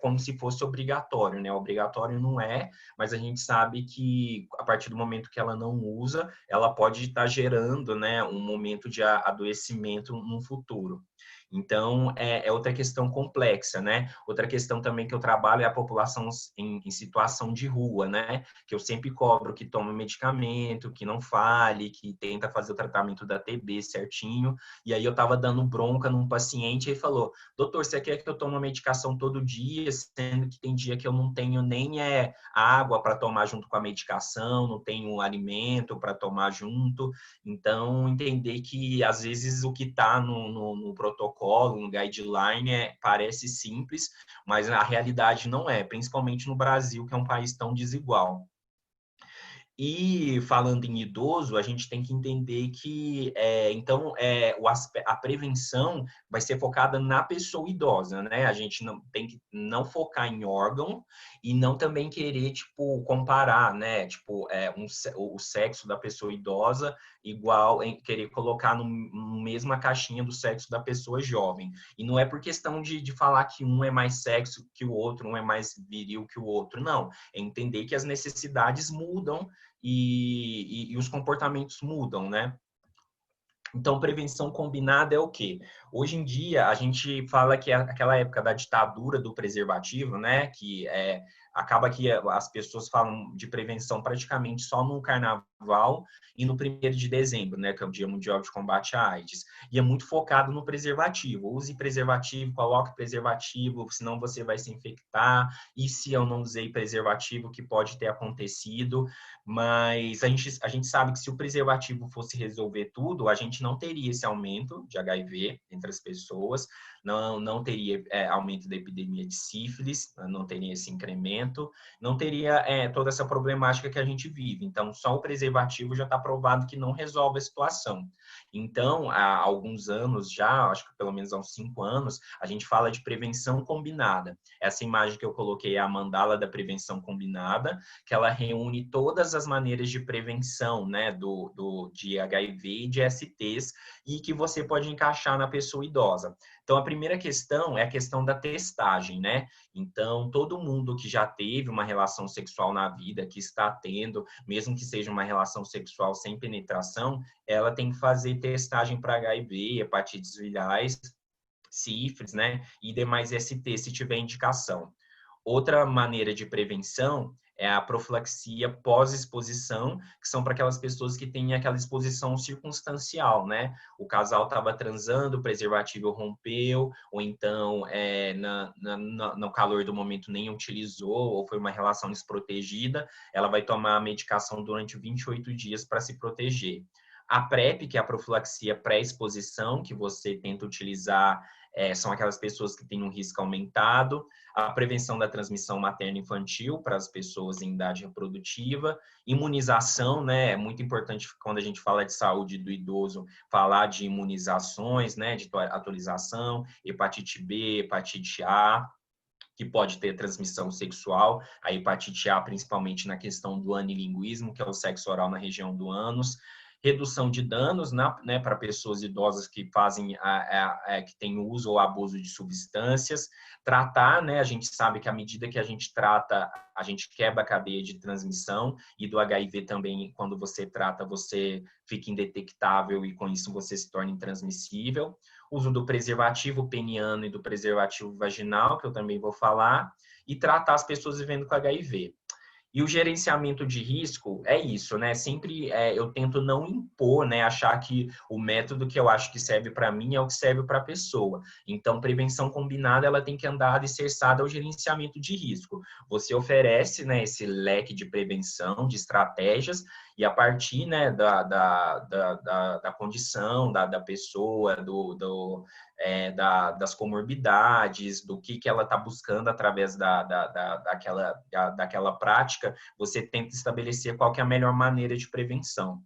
como se fosse obrigatório, né? Obrigatório não é, mas a gente sabe que a partir do momento que ela não usa, ela pode estar gerando, né, um momento de adoecimento no futuro. Então, é outra questão complexa, né? Outra questão também que eu trabalho é a população em situação de rua, né? Que eu sempre cobro que tome medicamento, que não fale, que tenta fazer o tratamento da TB certinho. E aí eu estava dando bronca num paciente e falou: doutor, você quer que eu tome uma medicação todo dia, sendo que tem dia que eu não tenho nem água para tomar junto com a medicação, não tenho alimento para tomar junto. Então, entender que, às vezes, o que está no protocolo, no guideline, parece simples, mas a realidade não é, principalmente no Brasil, que é um país tão desigual. E falando em idoso, a gente tem que entender que, então, a prevenção vai ser focada na pessoa idosa, né? A gente não tem que não focar em órgão e não também querer, tipo, comparar, né? Tipo, o sexo da pessoa idosa igual, querer colocar no mesma caixinha do sexo da pessoa jovem. E não é por questão de falar que um é mais sexo que o outro, um é mais viril que o outro, não. É entender que as necessidades mudam e os comportamentos mudam, né? Então, prevenção combinada é o quê? Hoje em dia, a gente fala que aquela época da ditadura do preservativo, né? Que acaba que as pessoas falam de prevenção praticamente só no carnaval e no 1º de dezembro, né? Que é o Dia Mundial de Combate à AIDS. E é muito focado no preservativo. Use preservativo, coloque preservativo, senão você vai se infectar. E se eu não usei preservativo, que pode ter acontecido. Mas a gente sabe que se o preservativo fosse resolver tudo, a gente não teria esse aumento de HIV entre as pessoas, não teria aumento da epidemia de sífilis, não teria esse incremento, não teria toda essa problemática que a gente vive. Então, só o preservativo já está provado que não resolve a situação. Então, há alguns anos já, acho que pelo menos há uns 5 anos, a gente fala de prevenção combinada. Essa imagem que eu coloquei é a mandala da prevenção combinada, que ela reúne todas as maneiras de prevenção, né, de HIV e de STs, e que você pode encaixar na pessoa idosa. Então, a primeira questão é a questão da testagem, né? Então, todo mundo que já teve uma relação sexual na vida, que está tendo, mesmo que seja uma relação sexual sem penetração, ela tem que fazer testagem para HIV, hepatites virais, sífilis, né? E demais ST, se tiver indicação. Outra maneira de prevenção é a profilaxia pós-exposição, que são para aquelas pessoas que têm aquela exposição circunstancial, né? O casal estava transando, o preservativo rompeu, ou então no calor do momento nem utilizou, ou foi uma relação desprotegida, ela vai tomar a medicação durante 28 dias para se proteger. A PrEP, que é a profilaxia pré-exposição, que você tenta utilizar, são aquelas pessoas que têm um risco aumentado. A prevenção da transmissão materno-infantil para as pessoas em idade reprodutiva. Imunização, né? É muito importante quando a gente fala de saúde do idoso, falar de imunizações, né? De atualização, hepatite B, hepatite A, que pode ter transmissão sexual, a hepatite A principalmente na questão do anilinguismo, que é o sexo oral na região do ânus, redução de danos, né, para pessoas idosas que fazem, que têm uso ou abuso de substâncias, tratar, né, a gente sabe que à medida que a gente trata, a gente quebra a cadeia de transmissão, e do HIV também, quando você trata, você fica indetectável e com isso você se torna intransmissível. Uso do preservativo peniano e do preservativo vaginal, que eu também vou falar, e tratar as pessoas vivendo com HIV. E o gerenciamento de risco é isso, né? Sempre eu tento não impor, né? Achar que o método que eu acho que serve para mim é o que serve para a pessoa. Então, prevenção combinada, ela tem que andar alicerçada ao gerenciamento de risco. Você oferece, né, esse leque de prevenção, de estratégias, e a partir, né, da condição da pessoa, das comorbidades, do que ela está buscando através daquela prática, você tenta estabelecer qual que é a melhor maneira de prevenção.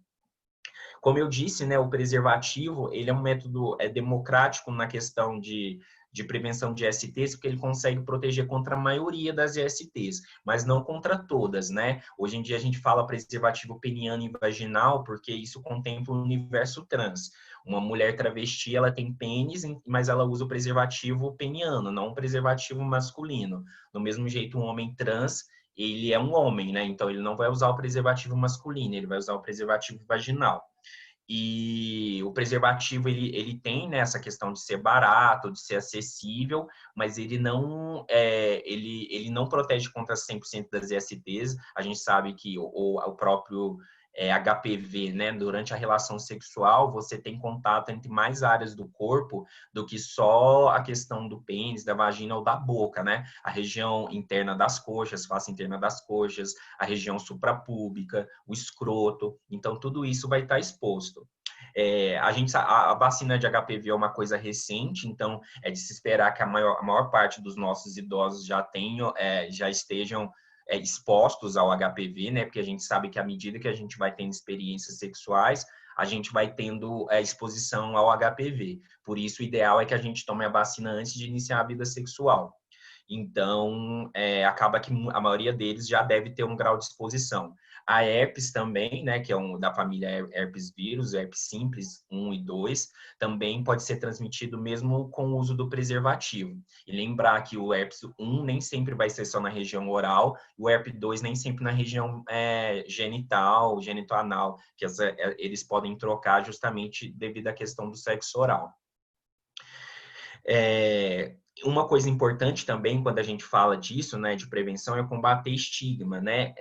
Como eu disse, né, o preservativo, ele é um método democrático na questão de prevenção de STs, porque ele consegue proteger contra a maioria das STs, mas não contra todas, né? Hoje em dia a gente fala preservativo peniano e vaginal, porque isso contempla o universo trans. Uma mulher travesti, ela tem pênis, mas ela usa o preservativo peniano, não o preservativo masculino. Do mesmo jeito, um homem trans, ele é um homem, né? Então ele não vai usar o preservativo masculino, ele vai usar o preservativo vaginal. E o preservativo, ele tem, né, essa questão de ser barato, de ser acessível, mas ele não protege contra 100% das ISTs. A gente sabe que o próprio HPV, né, durante a relação sexual, você tem contato entre mais áreas do corpo do que só a questão do pênis, da vagina ou da boca, né? A região interna das coxas, face interna das coxas, a região suprapúbica, o escroto. Então, tudo isso vai estar exposto. A vacina de HPV é uma coisa recente, então é de se esperar que a maior parte dos nossos idosos já estejam expostos ao HPV, né? Porque a gente sabe que à medida que a gente vai tendo experiências sexuais, a gente vai tendo exposição ao HPV. Por isso, o ideal é que a gente tome a vacina antes de iniciar a vida sexual. Então, acaba que a maioria deles já deve ter um grau de exposição. A herpes também, né, que é da família herpes vírus, herpes simples 1 e 2, também pode ser transmitido mesmo com o uso do preservativo. E lembrar que o herpes 1 nem sempre vai ser só na região oral, e o herpes 2 nem sempre na região genital, genitoanal, que eles podem trocar justamente devido à questão do sexo oral. Uma coisa importante também, quando a gente fala disso, né, de prevenção, é combater estigma, né?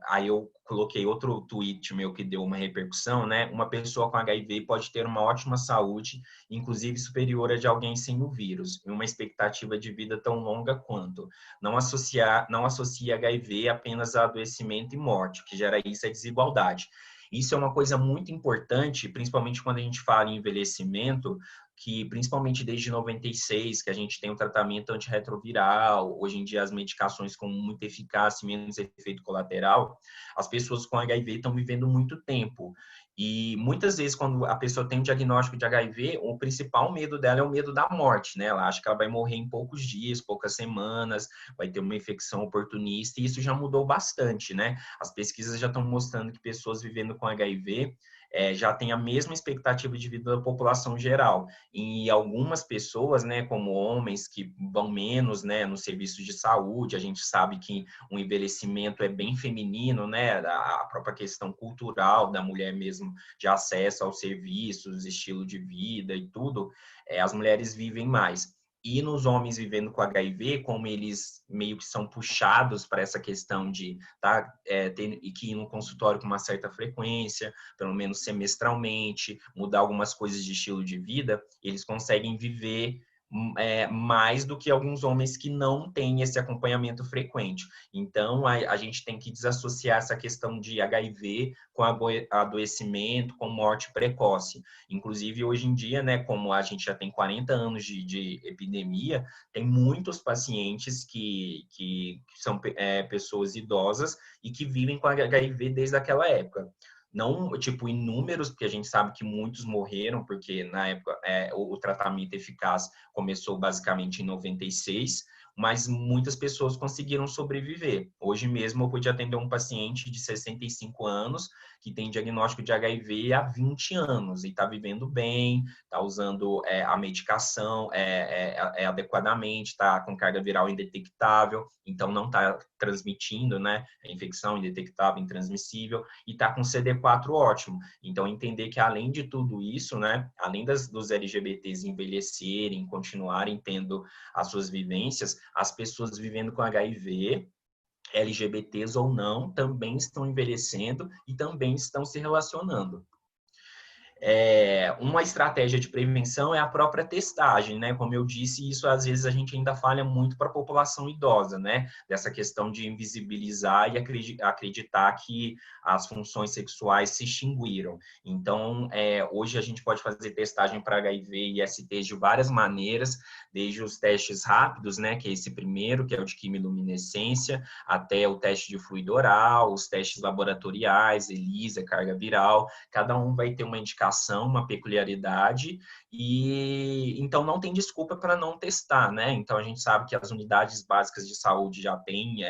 Aí eu coloquei outro tweet meu que deu uma repercussão, né? Uma pessoa com HIV pode ter uma ótima saúde, inclusive superior a de alguém sem o vírus, e uma expectativa de vida tão longa quanto. Não associe HIV apenas a adoecimento e morte, o que gera isso é desigualdade. Isso é uma coisa muito importante, principalmente quando a gente fala em envelhecimento, que principalmente desde 96, que a gente tem um tratamento antirretroviral, hoje em dia as medicações com muita eficácia e menos efeito colateral, as pessoas com HIV estão vivendo muito tempo. E muitas vezes, quando a pessoa tem um diagnóstico de HIV, o principal medo dela é o medo da morte, né? Ela acha que ela vai morrer em poucos dias, poucas semanas, vai ter uma infecção oportunista, e isso já mudou bastante, né? As pesquisas já estão mostrando que pessoas vivendo com HIV já têm a mesma expectativa de vida da população geral. E algumas pessoas, né, como homens que vão menos, né, nos serviços de saúde, a gente sabe que o envelhecimento é bem feminino, né, a própria questão cultural da mulher mesmo, de acesso aos serviços, estilo de vida e tudo, as mulheres vivem mais. E nos homens vivendo com HIV, como eles meio que são puxados para essa questão de ter que ir no consultório com uma certa frequência, pelo menos semestralmente, mudar algumas coisas de estilo de vida, eles conseguem viver mais do que alguns homens que não têm esse acompanhamento frequente. Então, a gente tem que desassociar essa questão de HIV com adoecimento, com morte precoce. Inclusive, hoje em dia, né, como a gente já tem 40 anos de epidemia, tem muitos pacientes que são pessoas idosas e que vivem com HIV desde aquela época. Não, tipo, inúmeros, porque a gente sabe que muitos morreram, porque na época o tratamento eficaz começou basicamente em 96, mas muitas pessoas conseguiram sobreviver. Hoje mesmo eu pude atender um paciente de 65 anos que tem diagnóstico de HIV há 20 anos e está vivendo bem, está usando a medicação adequadamente, está com carga viral indetectável, então não está transmitindo, né, a infecção indetectável, intransmissível, e está com CD4 ótimo. Então, entender que além de tudo isso, né, além dos LGBTs envelhecerem, continuarem tendo as suas vivências, as pessoas vivendo com HIV, LGBTs ou não, também estão envelhecendo e também estão se relacionando. Uma estratégia de prevenção é a própria testagem, né? Como eu disse, isso às vezes a gente ainda falha muito para a população idosa, né? Dessa questão de invisibilizar e acreditar que as funções sexuais se extinguiram. Então, hoje a gente pode fazer testagem para HIV e ISTs de várias maneiras, desde os testes rápidos, né? Que é esse primeiro, que é o de quimiluminescência, até o teste de fluido oral, os testes laboratoriais, ELISA, carga viral. Cada um vai ter uma indicação, uma peculiaridade, e então não tem desculpa para não testar, né? Então a gente sabe que as unidades básicas de saúde já têm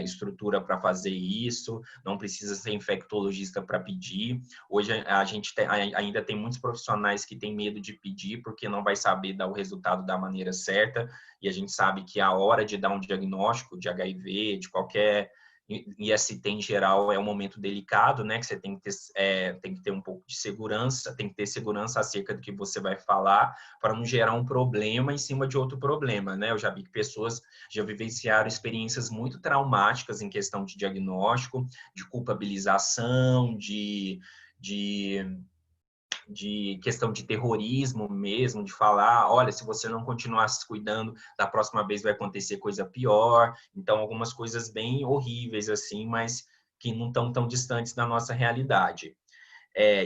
estrutura para fazer isso, não precisa ser infectologista para pedir. Hoje a gente ainda tem muitos profissionais que têm medo de pedir porque não vai saber dar o resultado da maneira certa, e a gente sabe que a hora de dar um diagnóstico de HIV, de qualquer IST em geral é um momento delicado, né? Que você tem que ter um pouco de segurança, tem que ter segurança acerca do que você vai falar para não gerar um problema em cima de outro problema, né? Eu já vi que pessoas já vivenciaram experiências muito traumáticas em questão de diagnóstico, de culpabilização, de questão de terrorismo mesmo, de falar, olha, se você não continuar se cuidando, da próxima vez vai acontecer coisa pior. Então, algumas coisas bem horríveis, assim, mas que não estão tão distantes da nossa realidade.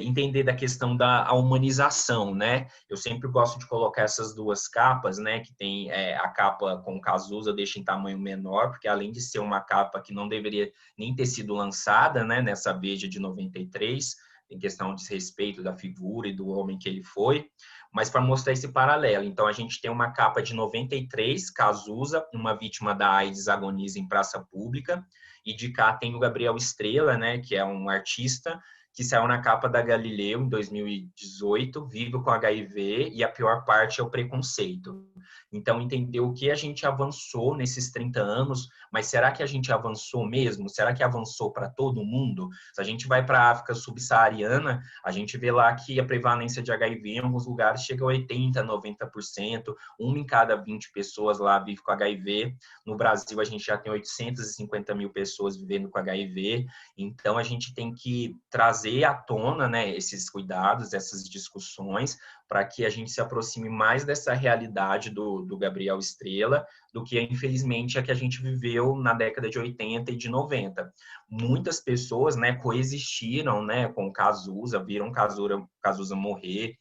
Entender da questão da humanização, né? Eu sempre gosto de colocar essas duas capas, né? Que tem a capa com Cazuza, deixa em tamanho menor, porque além de ser uma capa que não deveria nem ter sido lançada, né? Nessa Veja de 93, em questão de respeito da figura e do homem que ele foi, mas para mostrar esse paralelo. Então, a gente tem uma capa de 93, Cazuza, uma vítima da AIDS agoniza em praça pública, e de cá tem o Gabriel Estrela, né? Que é um artista que saiu na capa da Galileu em 2018, vive com HIV e a pior parte é o preconceito. Então, entender o que a gente avançou nesses 30 anos, mas será que a gente avançou mesmo? Será que avançou para todo mundo? Se a gente vai para a África subsaariana, a gente vê lá que a prevalência de HIV em alguns lugares chega a 80%, 90%, uma em cada 20 pessoas lá vive com HIV. No Brasil, a gente já tem 850 mil pessoas vivendo com HIV. Então, a gente tem que trazer à tona, né, esses cuidados, essas discussões, para que a gente se aproxime mais dessa realidade do Gabriel Estrela, do que, infelizmente, a que a gente viveu na década de 80 e de 90. Muitas pessoas, né, coexistiram, né, com o Cazuza, viram Cazuza morrer.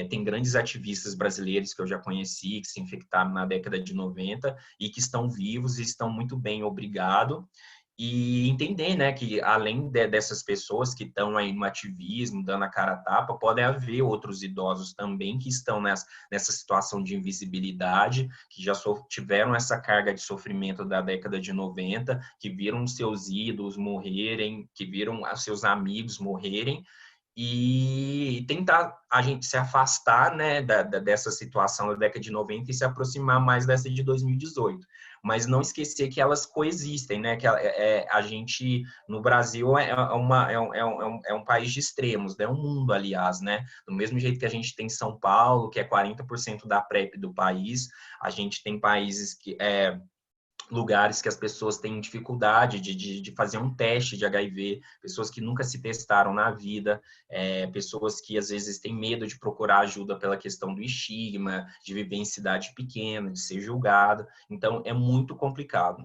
Tem grandes ativistas brasileiros que eu já conheci, que se infectaram na década de 90 e que estão vivos e estão muito bem, obrigado. E entender, né, que além dessas pessoas que estão aí no ativismo, dando a cara a tapa, podem haver outros idosos também que estão nessa situação de invisibilidade, que já tiveram essa carga de sofrimento da década de 90, que viram seus ídolos morrerem, que viram seus amigos morrerem, e tentar a gente se afastar, né, dessa situação da década de 90 e se aproximar mais dessa de 2018. Mas não esquecer que elas coexistem, né? Que a gente, no Brasil, é um país de extremos, é um mundo, aliás, né? Do mesmo jeito que a gente tem São Paulo, que é 40% da PrEP do país, a gente tem países que lugares que as pessoas têm dificuldade de fazer um teste de HIV, pessoas que nunca se testaram na vida, pessoas que às vezes têm medo de procurar ajuda pela questão do estigma, de viver em cidade pequena, de ser julgado. Então, é muito complicado.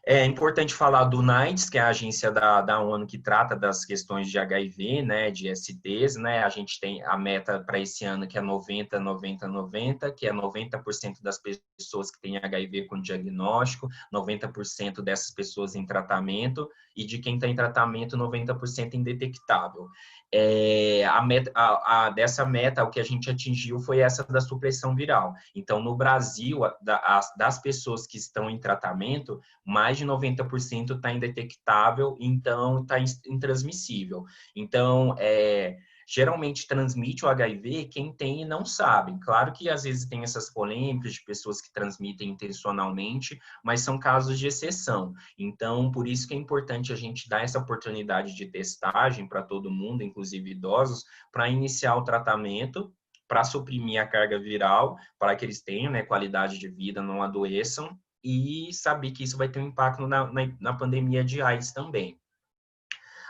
É importante falar do NIDS, que é a agência da ONU que trata das questões de HIV, né, de STs, né, a gente tem a meta para esse ano que é 90, 90, 90, que é 90% das pessoas que têm HIV com diagnóstico, 90% dessas pessoas em tratamento, e de quem está em tratamento, 90% indetectável. Dessa meta, o que a gente atingiu foi essa da supressão viral. Então, no Brasil, das pessoas que estão em tratamento, mais de 90% está indetectável, então está intransmissível. Então, geralmente transmite o HIV quem tem e não sabe. Claro que às vezes tem essas polêmicas de pessoas que transmitem intencionalmente, mas são casos de exceção. Então, por isso que é importante a gente dar essa oportunidade de testagem para todo mundo, inclusive idosos, para iniciar o tratamento, para suprimir a carga viral, para que eles tenham, né, qualidade de vida, não adoeçam, e saber que isso vai ter um impacto na pandemia de AIDS também.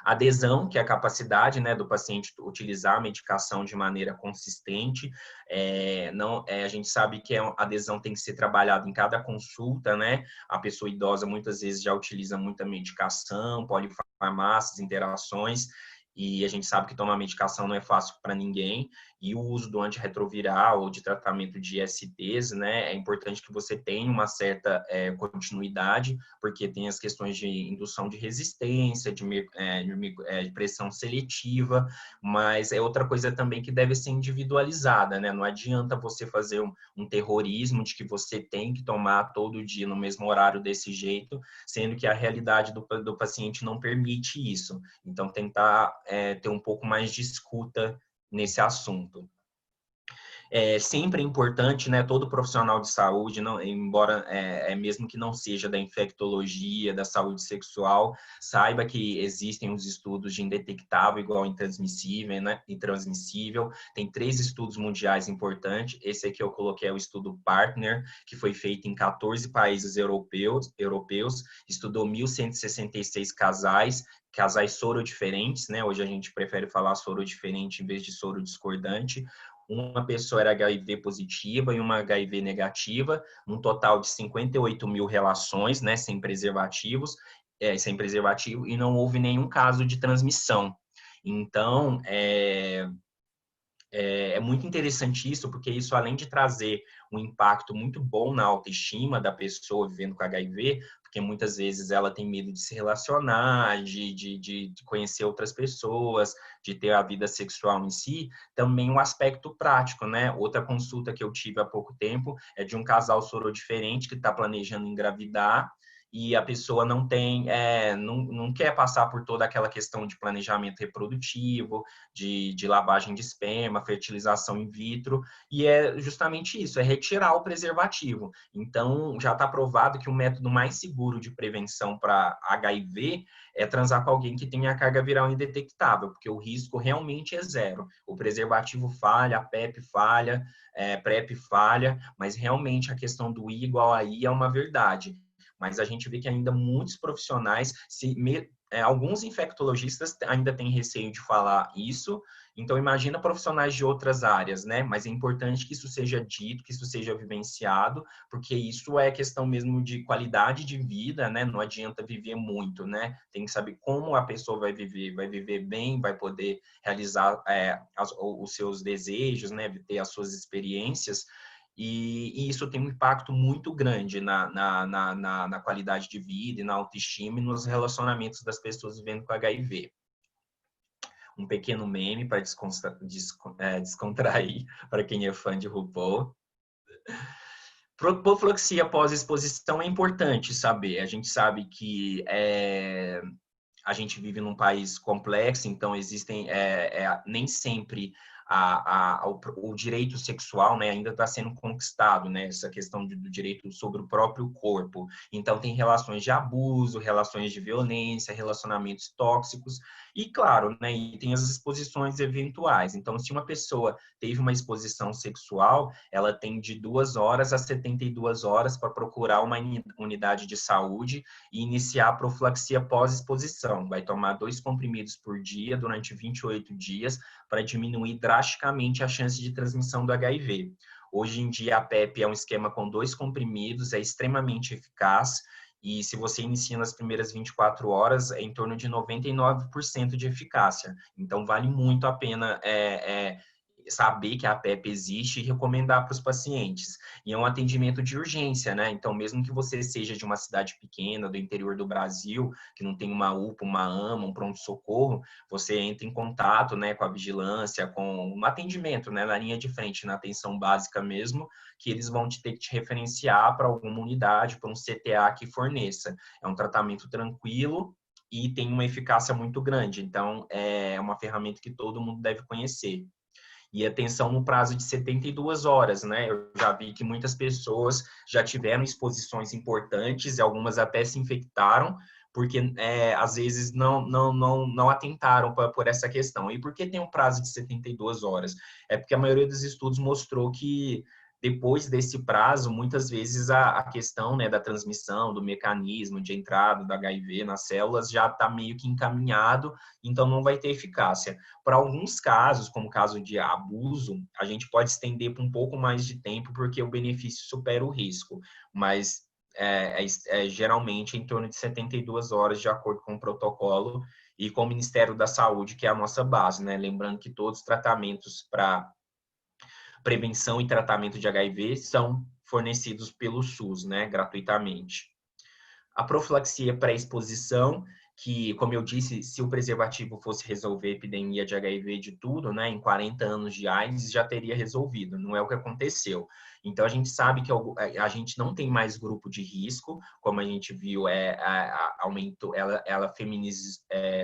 Adesão, que é a capacidade, né, do paciente utilizar a medicação de maneira consistente. A gente sabe que a adesão tem que ser trabalhada em cada consulta, né? A pessoa idosa muitas vezes já utiliza muita medicação, polifarmácias, interações, e a gente sabe que tomar medicação não é fácil para ninguém, e o uso do antirretroviral ou de tratamento de ISTs, né, é importante que você tenha uma certa continuidade, porque tem as questões de indução de resistência, de pressão seletiva, mas é outra coisa também que deve ser individualizada, né, não adianta você fazer um terrorismo de que você tem que tomar todo dia no mesmo horário desse jeito, sendo que a realidade do paciente não permite isso. Então, tentar ter um pouco mais de escuta nesse assunto. Sempre é importante, né, todo profissional de saúde, não, embora mesmo que não seja da infectologia, da saúde sexual, saiba que existem os estudos de indetectável igual intransmissível, né, intransmissível. Tem 3 estudos mundiais importantes. Esse aqui eu coloquei é o estudo Partner, que foi feito em 14 países europeus, estudou 1.166 casais soro diferentes, né? Hoje a gente prefere falar soro diferente em vez de soro discordante. Uma pessoa era HIV positiva e uma HIV negativa, um total de 58 mil relações, né, sem preservativo, e não houve nenhum caso de transmissão. Então, é muito interessante isso, porque isso, além de trazer um impacto muito bom na autoestima da pessoa vivendo com HIV, porque muitas vezes ela tem medo de se relacionar, de conhecer outras pessoas, de ter a vida sexual em si, também um aspecto prático, né? Outra consulta que eu tive há pouco tempo é de um casal sorodiferente que está planejando engravidar, e a pessoa não quer passar por toda aquela questão de planejamento reprodutivo, de lavagem de esperma, fertilização in vitro, e é justamente isso, é retirar o preservativo. Então, já está provado que o método mais seguro de prevenção para HIV é transar com alguém que tenha a carga viral indetectável, porque o risco realmente é zero. O preservativo falha, a PEP falha, PrEP falha, mas realmente a questão do I igual a I é uma verdade. Mas a gente vê que ainda muitos profissionais, alguns infectologistas ainda têm receio de falar isso, então imagina profissionais de outras áreas, né? Mas é importante que isso seja dito, que isso seja vivenciado, porque isso é questão mesmo de qualidade de vida, né? Não adianta viver muito, né? Tem que saber como a pessoa vai viver bem, vai poder realizar os seus desejos, né? Ter as suas experiências. E isso tem um impacto muito grande na qualidade de vida e na autoestima e nos relacionamentos das pessoas vivendo com HIV. Um pequeno meme para descontrair para quem é fã de RuPaul. Profilaxia pós-exposição é importante saber. A gente sabe que a gente vive num país complexo, então existem nem sempre o direito sexual, né, ainda está sendo conquistado, né, essa questão do direito sobre o próprio corpo. Então, tem relações de abuso, relações de violência, relacionamentos tóxicos, e claro, né, e tem as exposições eventuais. Então, se uma pessoa teve uma exposição sexual, ela tem de 2 horas a 72 horas para procurar uma unidade de saúde e iniciar a profilaxia pós-exposição. Vai tomar 2 comprimidos por dia durante 28 dias para diminuir drasticamente a chance de transmissão do HIV. Hoje em dia, a PEP é um esquema com 2 comprimidos, é extremamente eficaz, e se você inicia nas primeiras 24 horas, é em torno de 99% de eficácia. Então, vale muito a pena saber que a PEP existe e recomendar para os pacientes. E é um atendimento de urgência, né? Então, mesmo que você seja de uma cidade pequena, do interior do Brasil, que não tem uma UPA, uma AMA, um pronto-socorro, você entra em contato, né, com a vigilância, com um atendimento, né, na linha de frente, na atenção básica mesmo, que eles vão ter que te referenciar para alguma unidade, para um CTA que forneça. É um tratamento tranquilo e tem uma eficácia muito grande. Então, é uma ferramenta que todo mundo deve conhecer. E atenção no prazo de 72 horas, né? Eu já vi que muitas pessoas já tiveram exposições importantes e algumas até se infectaram, porque às vezes não atentaram por essa questão. E por que tem um prazo de 72 horas? É porque a maioria dos estudos mostrou que depois desse prazo, muitas vezes a questão, né, da transmissão, do mecanismo de entrada do HIV nas células já está meio que encaminhado, então não vai ter eficácia. Para alguns casos, como o caso de abuso, a gente pode estender por um pouco mais de tempo, porque o benefício supera o risco, mas geralmente em torno de 72 horas, de acordo com o protocolo e com o Ministério da Saúde, que é a nossa base, né? Lembrando que todos os tratamentos para prevenção e tratamento de HIV são fornecidos pelo SUS, né, gratuitamente. A profilaxia pré-exposição que, como eu disse, se o preservativo fosse resolver a epidemia de HIV de tudo, né, em 40 anos de AIDS já teria resolvido, não é o que aconteceu. Então, a gente sabe que a gente não tem mais grupo de risco, como a gente viu, aumentou,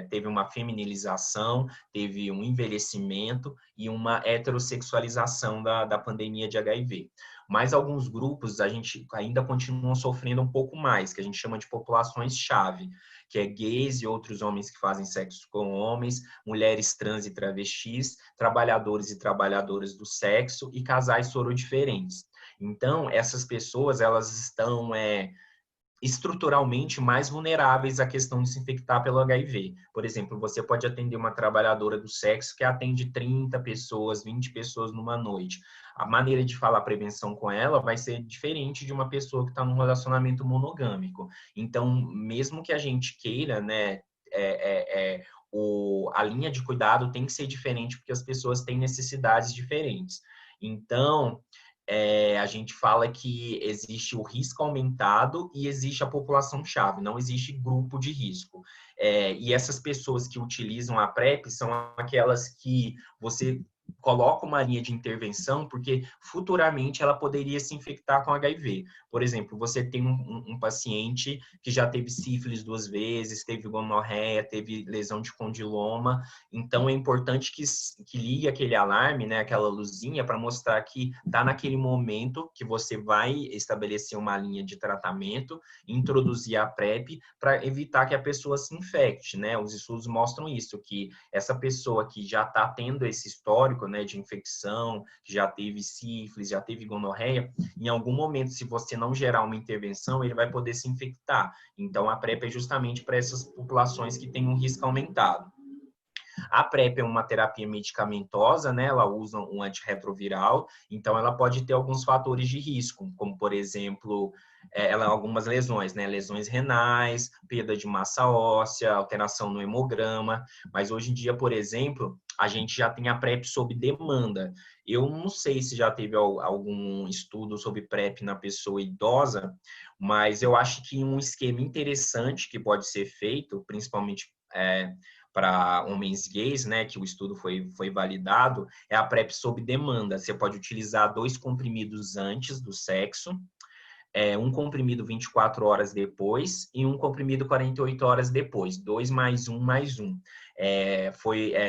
teve uma feminilização, teve um envelhecimento e uma heterossexualização da pandemia de HIV. Mas alguns grupos a gente ainda continuam sofrendo um pouco mais, que a gente chama de populações-chave, que é gays e outros homens que fazem sexo com homens, mulheres trans e travestis, trabalhadores e trabalhadoras do sexo e casais sorodiferentes. Então, essas pessoas, elas estão estruturalmente mais vulneráveis à questão de se infectar pelo HIV. Por exemplo, você pode atender uma trabalhadora do sexo que atende 30 pessoas, 20 pessoas numa noite. A maneira de falar prevenção com ela vai ser diferente de uma pessoa que está num relacionamento monogâmico. Então, mesmo que a gente queira, né, a linha de cuidado tem que ser diferente, porque as pessoas têm necessidades diferentes. Então, a gente fala que existe o risco aumentado e existe a população-chave, não existe grupo de risco. E essas pessoas que utilizam a PrEP são aquelas que você coloca uma linha de intervenção porque futuramente ela poderia se infectar com HIV. Por exemplo, você tem um paciente que já teve sífilis 2 vezes, teve gonorreia, teve lesão de condiloma, então é importante que ligue aquele alarme, né, aquela luzinha, para mostrar que está naquele momento que você vai estabelecer uma linha de tratamento, introduzir a PrEP para evitar que a pessoa se infecte, né? Os estudos mostram isso, que essa pessoa que já está tendo esse histórico, né, de infecção, que já teve sífilis, já teve gonorreia, em algum momento, se você não gerar uma intervenção, ele vai poder se infectar. Então, a PrEP é justamente para essas populações que têm um risco aumentado. A PrEP é uma terapia medicamentosa, né? Ela usa um antirretroviral, então ela pode ter alguns fatores de risco, como, por exemplo, algumas lesões, né? Lesões renais, perda de massa óssea, alteração no hemograma. Mas hoje em dia, por exemplo, a gente já tem a PrEP sob demanda. Eu não sei se já teve algum estudo sobre PrEP na pessoa idosa, mas eu acho que um esquema interessante que pode ser feito, principalmente para homens gays, né, que o estudo foi validado, é a PrEP sob demanda. Você pode utilizar 2 comprimidos antes do sexo, um comprimido 24 horas depois e um comprimido 48 horas depois, 2 mais 1 mais 1.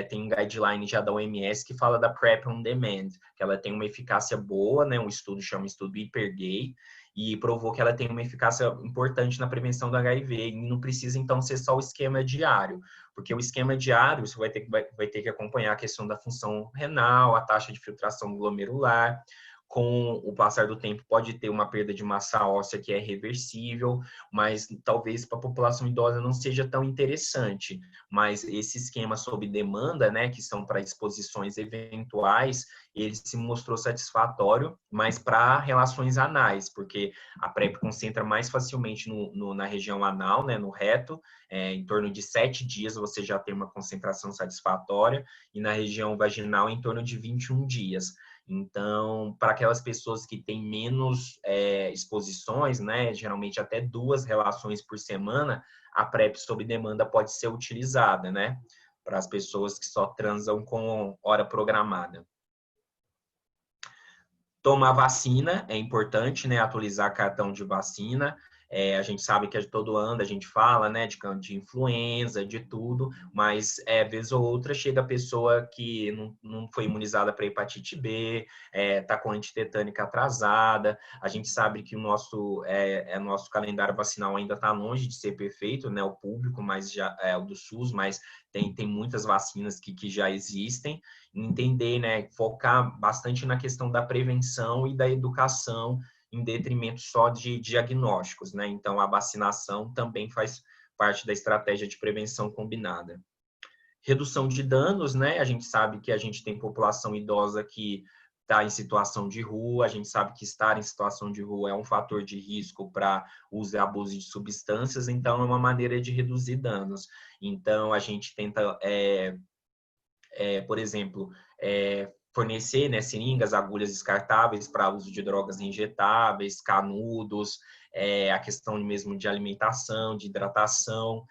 Tem um guideline já da OMS que fala da PrEP on demand, que ela tem uma eficácia boa, né, um estudo chama estudo HyperGay, e provou que ela tem uma eficácia importante na prevenção do HIV, e não precisa, então, ser só o esquema diário, porque o esquema diário você vai ter que acompanhar a questão da função renal, a taxa de filtração glomerular. Com o passar do tempo pode ter uma perda de massa óssea que é reversível, mas talvez para a população idosa não seja tão interessante. Mas esse esquema sob demanda, né, que são para exposições eventuais, ele se mostrou satisfatório, mas para relações anais, porque a PrEP concentra mais facilmente na região anal, né, no reto, em torno de 7 dias você já tem uma concentração satisfatória, e na região vaginal em torno de 21 dias. Então, para aquelas pessoas que têm menos exposições, né, geralmente até 2 relações por semana, a PrEP sob demanda pode ser utilizada, né, para as pessoas que só transam com hora programada. Tomar vacina é importante, né? Atualizar cartão de vacina. A gente sabe que todo ano a gente fala, né, de influenza, de tudo, mas vez ou outra chega a pessoa que não foi imunizada para hepatite B, tá com antitetânica atrasada. A gente sabe que o nosso calendário vacinal ainda está longe de ser perfeito, né? O público, mas já é o do SUS, mas tem muitas vacinas que já existem. Entender, né, focar bastante na questão da prevenção e da educação, em detrimento só de diagnósticos, né? Então, a vacinação também faz parte da estratégia de prevenção combinada. Redução de danos, né? A gente sabe que a gente tem população idosa que está em situação de rua, a gente sabe que estar em situação de rua é um fator de risco para uso e abuso de substâncias, então é uma maneira de reduzir danos. Então, a gente tenta, por exemplo, fornecer, né, seringas, agulhas descartáveis para uso de drogas injetáveis, canudos, a questão mesmo de alimentação, de hidratação,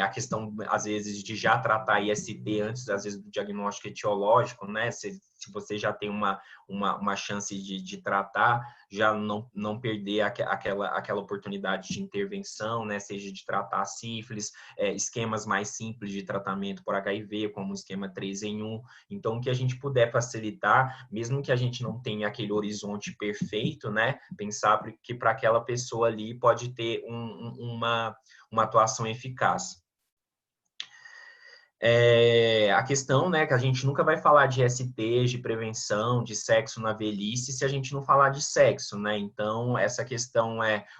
a questão, às vezes, de já tratar IST antes, às vezes, do diagnóstico etiológico, né? Se você já tem uma chance de tratar, já não perder aquela oportunidade de intervenção, né? Seja de tratar a sífilis, esquemas mais simples de tratamento por HIV, como o esquema 3 em 1. Então, o que a gente puder facilitar, mesmo que a gente não tenha aquele horizonte perfeito, né? Pensar que para aquela pessoa ali pode ter uma atuação eficaz. A questão, né, que a gente nunca vai falar de STs, de prevenção, de sexo na velhice, se a gente não falar de sexo, né? Então, essa questão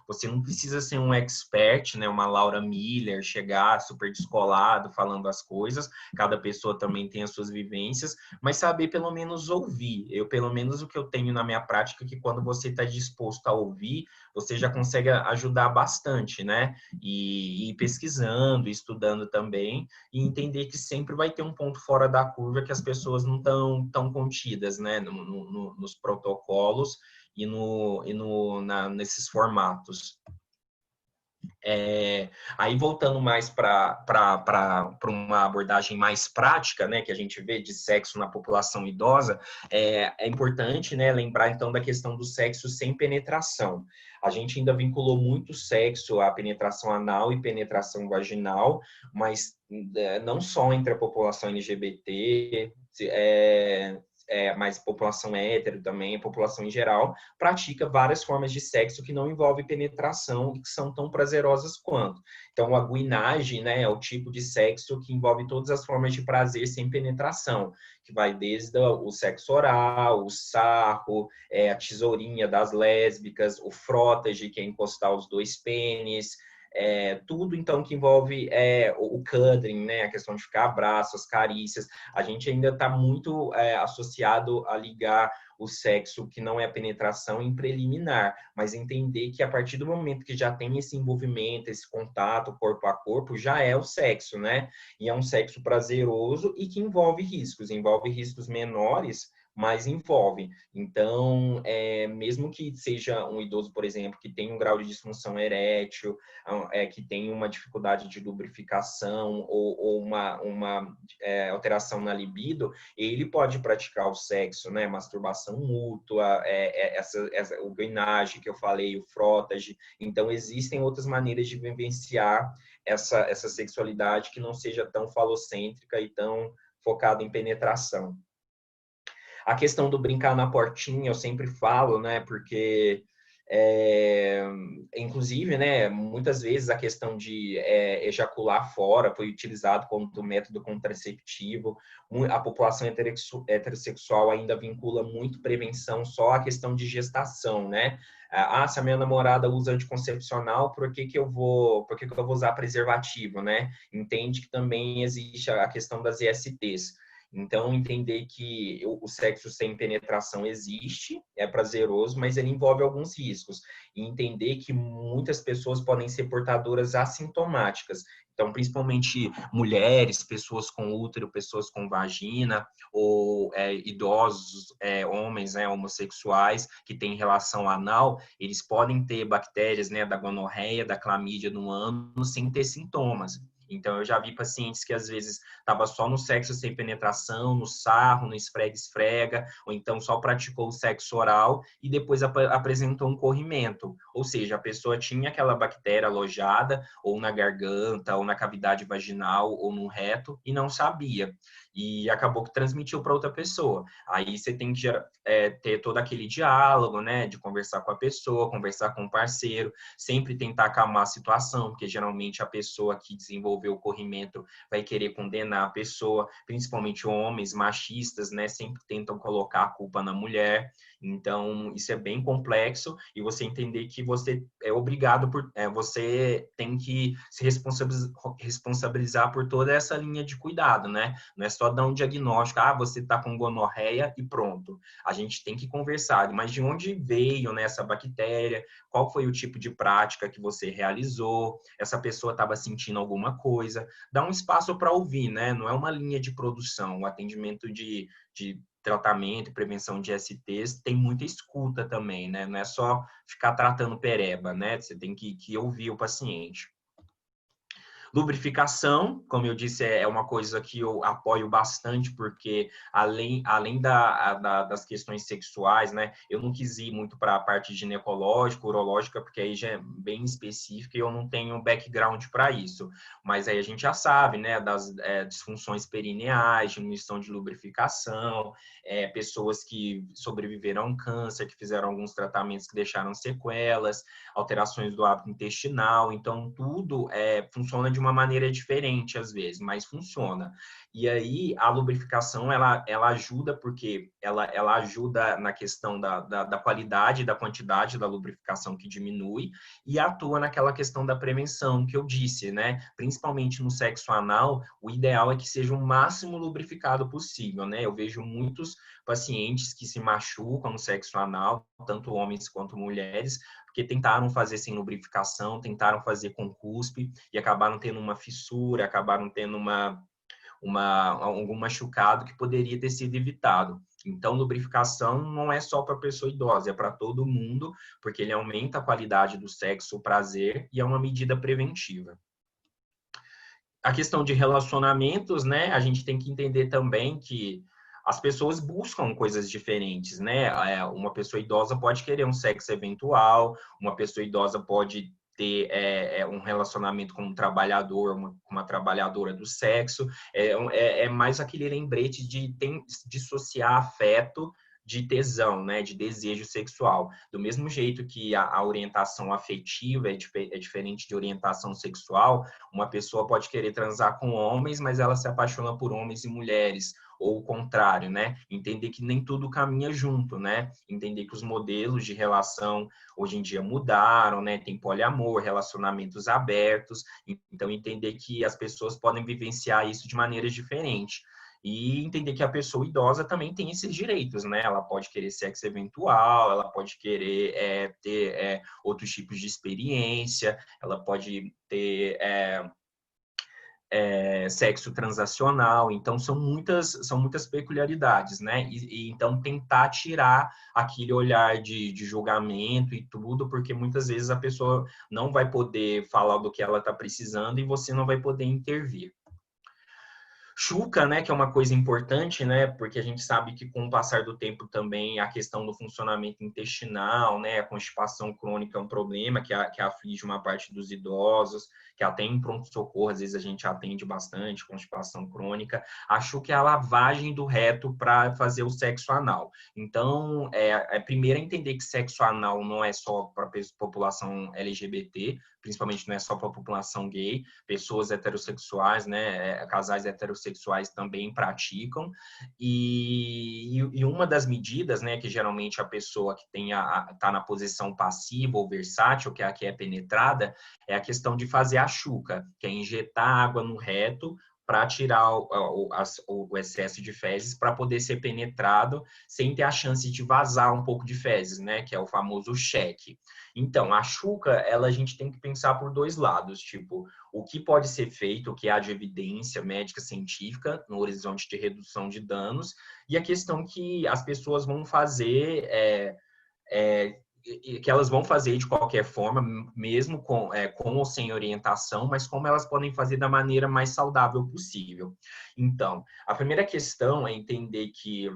você não precisa ser um expert, né, uma Laura Miller, chegar super descolado, falando as coisas, cada pessoa também tem as suas vivências, mas saber pelo menos ouvir. Pelo menos o que eu tenho na minha prática, é que quando você está disposto a ouvir, você já consegue ajudar bastante, né? E ir pesquisando, estudando também, e entender que sempre vai ter um ponto fora da curva que as pessoas não estão tão contidas, né, nos protocolos e nesses formatos. Aí voltando mais para uma abordagem mais prática, né, que a gente vê de sexo na população idosa, é importante, né, lembrar então da questão do sexo sem penetração. A gente ainda vinculou muito sexo à penetração anal e penetração vaginal, mas não só entre a população LGBT, mas população hétero também, população em geral, pratica várias formas de sexo que não envolvem penetração e que são tão prazerosas quanto. Então, a guinagem, né, é o tipo de sexo que envolve todas as formas de prazer sem penetração, que vai desde o sexo oral, o sarro, a tesourinha das lésbicas, o frotage, que é encostar os dois pênis, tudo então que envolve o cuddling, né, a questão de ficar abraços, carícias. A gente ainda está muito associado a ligar o sexo que não é a penetração em preliminar, mas entender que a partir do momento que já tem esse envolvimento, esse contato corpo a corpo, já é o sexo, né? E é um sexo prazeroso e que envolve riscos menores, mas envolve. Então, mesmo que seja um idoso, por exemplo, que tem um grau de disfunção erétil, que tem uma dificuldade de lubrificação ou uma alteração na libido, ele pode praticar o sexo, né? Masturbação mútua, o gainage que eu falei, o frotage. Então, existem outras maneiras de vivenciar essa sexualidade que não seja tão falocêntrica e tão focada em penetração. A questão do brincar na portinha, eu sempre falo, né? Porque, inclusive, né? Muitas vezes a questão de ejacular fora foi utilizado como método contraceptivo. A população heterossexual ainda vincula muito prevenção só à questão de gestação, né? Se a minha namorada usa anticoncepcional, por que eu vou usar preservativo, né? Entende que também existe a questão das ISTs. Então, entender que o sexo sem penetração existe, é prazeroso, mas ele envolve alguns riscos. E entender que muitas pessoas podem ser portadoras assintomáticas. Então, principalmente mulheres, pessoas com útero, pessoas com vagina, ou idosos, homens, né, homossexuais, que têm relação anal, eles podem ter bactérias, né, da gonorreia, da clamídia no ânus, sem ter sintomas. Então, eu já vi pacientes que, às vezes, estava só no sexo sem penetração, no sarro, no esfrega-esfrega, ou então só praticou o sexo oral e depois apresentou um corrimento. Ou seja, a pessoa tinha aquela bactéria alojada ou na garganta, ou na cavidade vaginal, ou no reto, e não sabia. E acabou que transmitiu para outra pessoa. Aí você tem que ter todo aquele diálogo, né, de conversar com a pessoa, conversar com o parceiro, sempre tentar acalmar a situação, porque geralmente a pessoa que desenvolveu o corrimento vai querer condenar a pessoa, principalmente homens machistas, né, sempre tentam colocar a culpa na mulher. Então, isso é bem complexo e você entender que você é obrigado você tem que se responsabilizar por toda essa linha de cuidado, né? Não é só dar um diagnóstico, você está com gonorreia e pronto. A gente tem que conversar, mas de onde veio, né, essa bactéria, qual foi o tipo de prática que você realizou, essa pessoa estava sentindo alguma coisa, dá um espaço para ouvir, né? Não é uma linha de produção, o atendimento de tratamento e prevenção de STs, tem muita escuta também, né? Não é só ficar tratando pereba, né? Você tem que ouvir o paciente. Lubrificação, como eu disse, é uma coisa que eu apoio bastante, porque além das questões sexuais, né, eu não quis ir muito para a parte ginecológica, urológica, porque aí já é bem específica e eu não tenho background para isso. Mas aí a gente já sabe, né, das disfunções perineais, diminuição de lubrificação, pessoas que sobreviveram a um câncer, que fizeram alguns tratamentos que deixaram sequelas, alterações do hábito intestinal, então tudo funciona de uma maneira diferente às vezes, mas funciona. E aí a lubrificação ela ajuda porque ela ajuda na questão da qualidade e da quantidade da lubrificação que diminui e atua naquela questão da prevenção que eu disse, né? Principalmente no sexo anal, o ideal é que seja o máximo lubrificado possível, né? Eu vejo muitos pacientes que se machucam no sexo anal, tanto homens quanto mulheres, porque tentaram fazer sem lubrificação, tentaram fazer com cuspe e acabaram tendo uma fissura, acabaram tendo algum machucado que poderia ter sido evitado. Então, lubrificação não é só para pessoa idosa, é para todo mundo, porque ele aumenta a qualidade do sexo, o prazer, e é uma medida preventiva. A questão de relacionamentos, né? A gente tem que entender também que as pessoas buscam coisas diferentes, né? Uma pessoa idosa pode querer um sexo eventual, uma pessoa idosa pode ter um relacionamento com um trabalhador, uma trabalhadora do sexo. É mais aquele lembrete de dissociar afeto de tesão, né, de desejo sexual. Do mesmo jeito que a orientação afetiva é diferente de orientação sexual, uma pessoa pode querer transar com homens, mas ela se apaixona por homens e mulheres, ou o contrário, né? Entender que nem tudo caminha junto, né? Entender que os modelos de relação hoje em dia mudaram, né? Tem poliamor, relacionamentos abertos, então entender que as pessoas podem vivenciar isso de maneiras diferentes. E entender que a pessoa idosa também tem esses direitos, né? Ela pode querer sexo eventual, ela pode querer ter outros tipos de experiência, ela pode ter sexo transacional, então são muitas peculiaridades, né? E então tentar tirar aquele olhar de julgamento e tudo, porque muitas vezes a pessoa não vai poder falar do que ela está precisando e você não vai poder intervir. Chuca, né, que é uma coisa importante, né, porque a gente sabe que com o passar do tempo também a questão do funcionamento intestinal, né, a constipação crônica é um problema que aflige uma parte dos idosos, que até em pronto-socorro, às vezes a gente atende bastante constipação crônica. A chuca é a lavagem do reto para fazer o sexo anal. Então, primeiro entender que sexo anal não é só para a população LGBT, principalmente não é só para a população gay, pessoas heterossexuais, né, casais heterossexuais também praticam, e uma das medidas, né, que geralmente a pessoa que está na posição passiva ou versátil, que é a que é penetrada, é a questão de fazer a chuca, que é injetar água no reto para tirar o excesso de fezes para poder ser penetrado sem ter a chance de vazar um pouco de fezes, né, que é o famoso cheque. Então, a chuca, a gente tem que pensar por dois lados, tipo, o que pode ser feito, o que há de evidência médica científica no horizonte de redução de danos, e a questão que as pessoas vão fazer, que elas vão fazer de qualquer forma, mesmo com ou sem orientação, mas como elas podem fazer da maneira mais saudável possível. Então, a primeira questão é entender que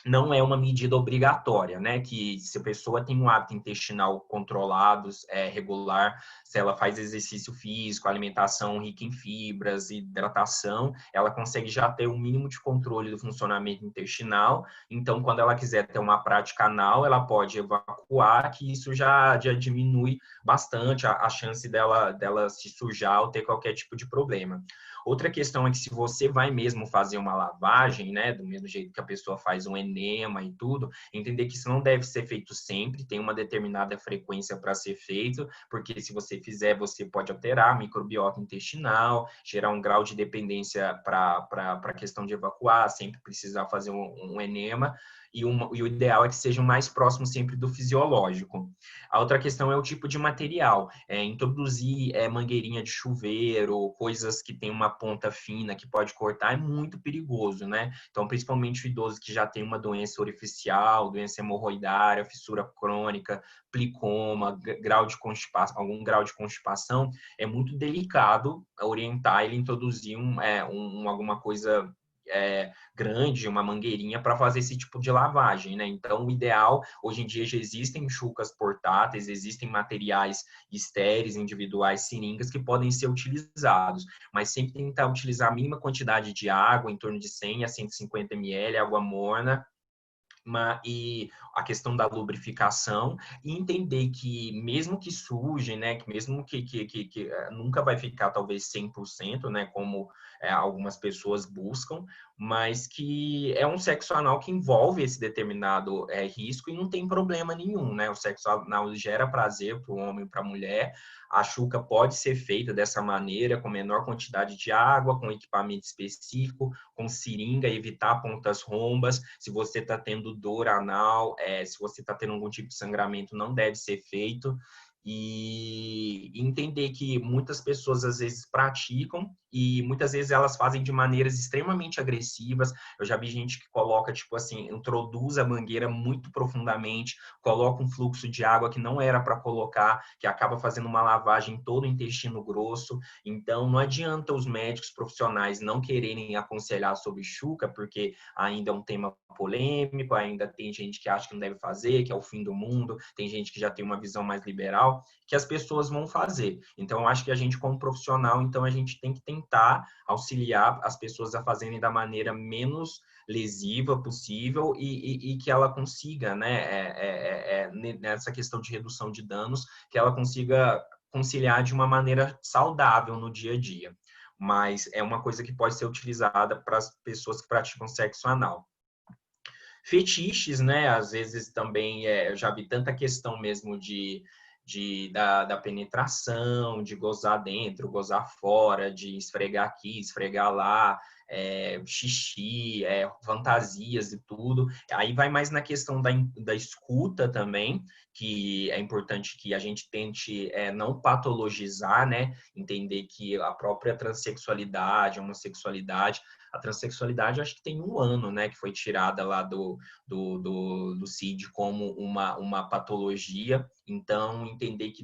não é uma medida obrigatória, né? Que se a pessoa tem um hábito intestinal controlado, regular, se ela faz exercício físico, alimentação rica em fibras, hidratação, ela consegue já ter um mínimo de controle do funcionamento intestinal. Então, quando ela quiser ter uma prática anal, ela pode evacuar, que isso já diminui bastante a chance dela se sujar ou ter qualquer tipo de problema. Outra questão é que se você vai mesmo fazer uma lavagem, né, do mesmo jeito que a pessoa faz um enema e tudo, entender que isso não deve ser feito sempre, tem uma determinada frequência para ser feito, porque se você fizer, você pode alterar a microbiota intestinal, gerar um grau de dependência para a questão de evacuar, sempre precisar fazer um enema. e o ideal é que seja o mais próximo sempre do fisiológico. A outra questão é o tipo de material. Introduzir mangueirinha de chuveiro, coisas que tem uma ponta fina que pode cortar, é muito perigoso, né? Então, principalmente o idoso que já tem uma doença orificial, doença hemorroidária, fissura crônica, plicoma, algum grau de constipação, é muito delicado orientar ele a introduzir alguma coisa grande, uma mangueirinha para fazer esse tipo de lavagem, né? Então, o ideal, hoje em dia já existem chucas portáteis, existem materiais estéreis, individuais, seringas que podem ser utilizados, mas sempre tentar utilizar a mínima quantidade de água, em torno de 100 a 150 ml, água morna, e a questão da lubrificação, e entender que mesmo que suje, né, que mesmo que nunca vai ficar talvez 100%, né, como algumas pessoas buscam, mas que é um sexo anal que envolve esse determinado risco e não tem problema nenhum, né? O sexo anal gera prazer para o homem e para a mulher. A chuca pode ser feita dessa maneira, com menor quantidade de água, com equipamento específico, com seringa, evitar pontas rombas. Se você está tendo dor anal, se você está tendo algum tipo de sangramento, não deve ser feito. E entender que muitas pessoas às vezes praticam e muitas vezes elas fazem de maneiras extremamente agressivas. Eu já vi gente que coloca, tipo assim, introduz a mangueira muito profundamente, coloca um fluxo de água que não era para colocar, que acaba fazendo uma lavagem em todo o intestino grosso. Então, não adianta os médicos profissionais não quererem aconselhar sobre chuca, porque ainda é um tema polêmico, ainda tem gente que acha que não deve fazer, que é o fim do mundo, tem gente que já tem uma visão mais liberal, que as pessoas vão fazer. Então, eu acho que a gente, como profissional, então a gente tem que tentar auxiliar as pessoas a fazerem da maneira menos lesiva possível e que ela consiga, né, nessa questão de redução de danos, que ela consiga conciliar de uma maneira saudável no dia a dia. Mas é uma coisa que pode ser utilizada para as pessoas que praticam sexo anal. Fetiches, né? Às vezes também eu já vi tanta questão mesmo da penetração, de gozar dentro, gozar fora, de esfregar aqui, esfregar lá, xixi, fantasias e tudo. Aí vai mais na questão da escuta também, que é importante que a gente tente não patologizar, né? Entender que a própria transexualidade, a homossexualidade, a transexualidade acho que tem 1 ano, né, que foi tirada lá do CID como uma patologia. Então, entender que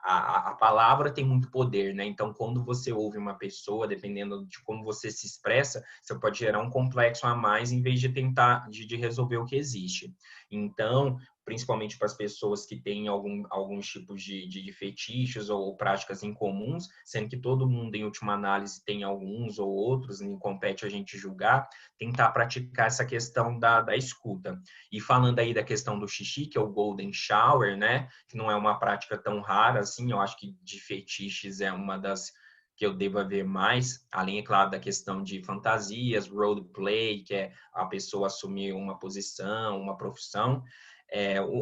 a palavra tem muito poder, né? Então, quando você ouve uma pessoa, dependendo de como você se expressa, você pode gerar um complexo a mais em vez de tentar de resolver o que existe. Então, principalmente para as pessoas que têm alguns tipos de fetiches ou práticas incomuns, sendo que todo mundo, em última análise, tem alguns ou outros, nem compete a gente julgar, tentar praticar essa questão da escuta. E falando aí da questão do xixi, que é o golden shower, né, que não é uma prática tão rara assim, eu acho que de fetiches é uma das que eu devo ver mais, além, é claro, da questão de fantasias, roleplay, que é a pessoa assumir uma posição, uma profissão.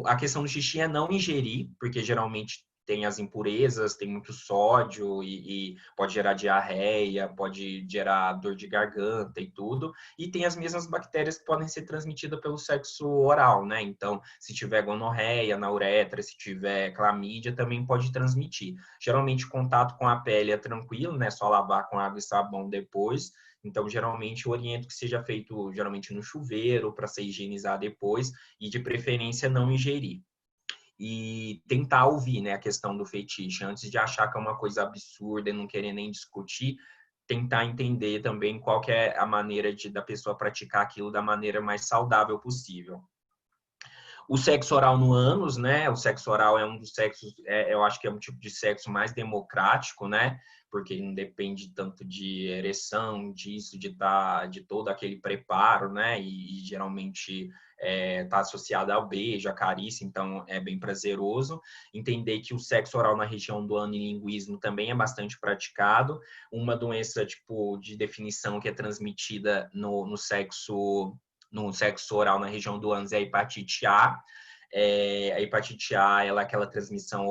A questão do xixi é não ingerir, porque geralmente tem as impurezas, tem muito sódio e pode gerar diarreia, pode gerar dor de garganta e tudo. E tem as mesmas bactérias que podem ser transmitidas pelo sexo oral, né? Então, se tiver gonorreia na uretra, se tiver clamídia, também pode transmitir. Geralmente, o contato com a pele é tranquilo, né? Só lavar com água e sabão depois. Então, geralmente, eu oriento que seja feito geralmente no chuveiro, para ser higienizado depois, e de preferência não ingerir. E tentar ouvir, né, a questão do fetiche, antes de achar que é uma coisa absurda e não querer nem discutir, tentar entender também qual que é a maneira da pessoa praticar aquilo da maneira mais saudável possível. O sexo oral no ânus, né? O sexo oral é um dos sexos, eu acho que é um tipo de sexo mais democrático, né? Porque não depende tanto de ereção, de todo aquele preparo, né? E geralmente está associado ao beijo, à carícia, então é bem prazeroso. Entender que o sexo oral na região do anilinguismo também é bastante praticado. Uma doença tipo de definição que é transmitida no sexo oral na região do ânus é a hepatite A. A hepatite A, ela é aquela transmissão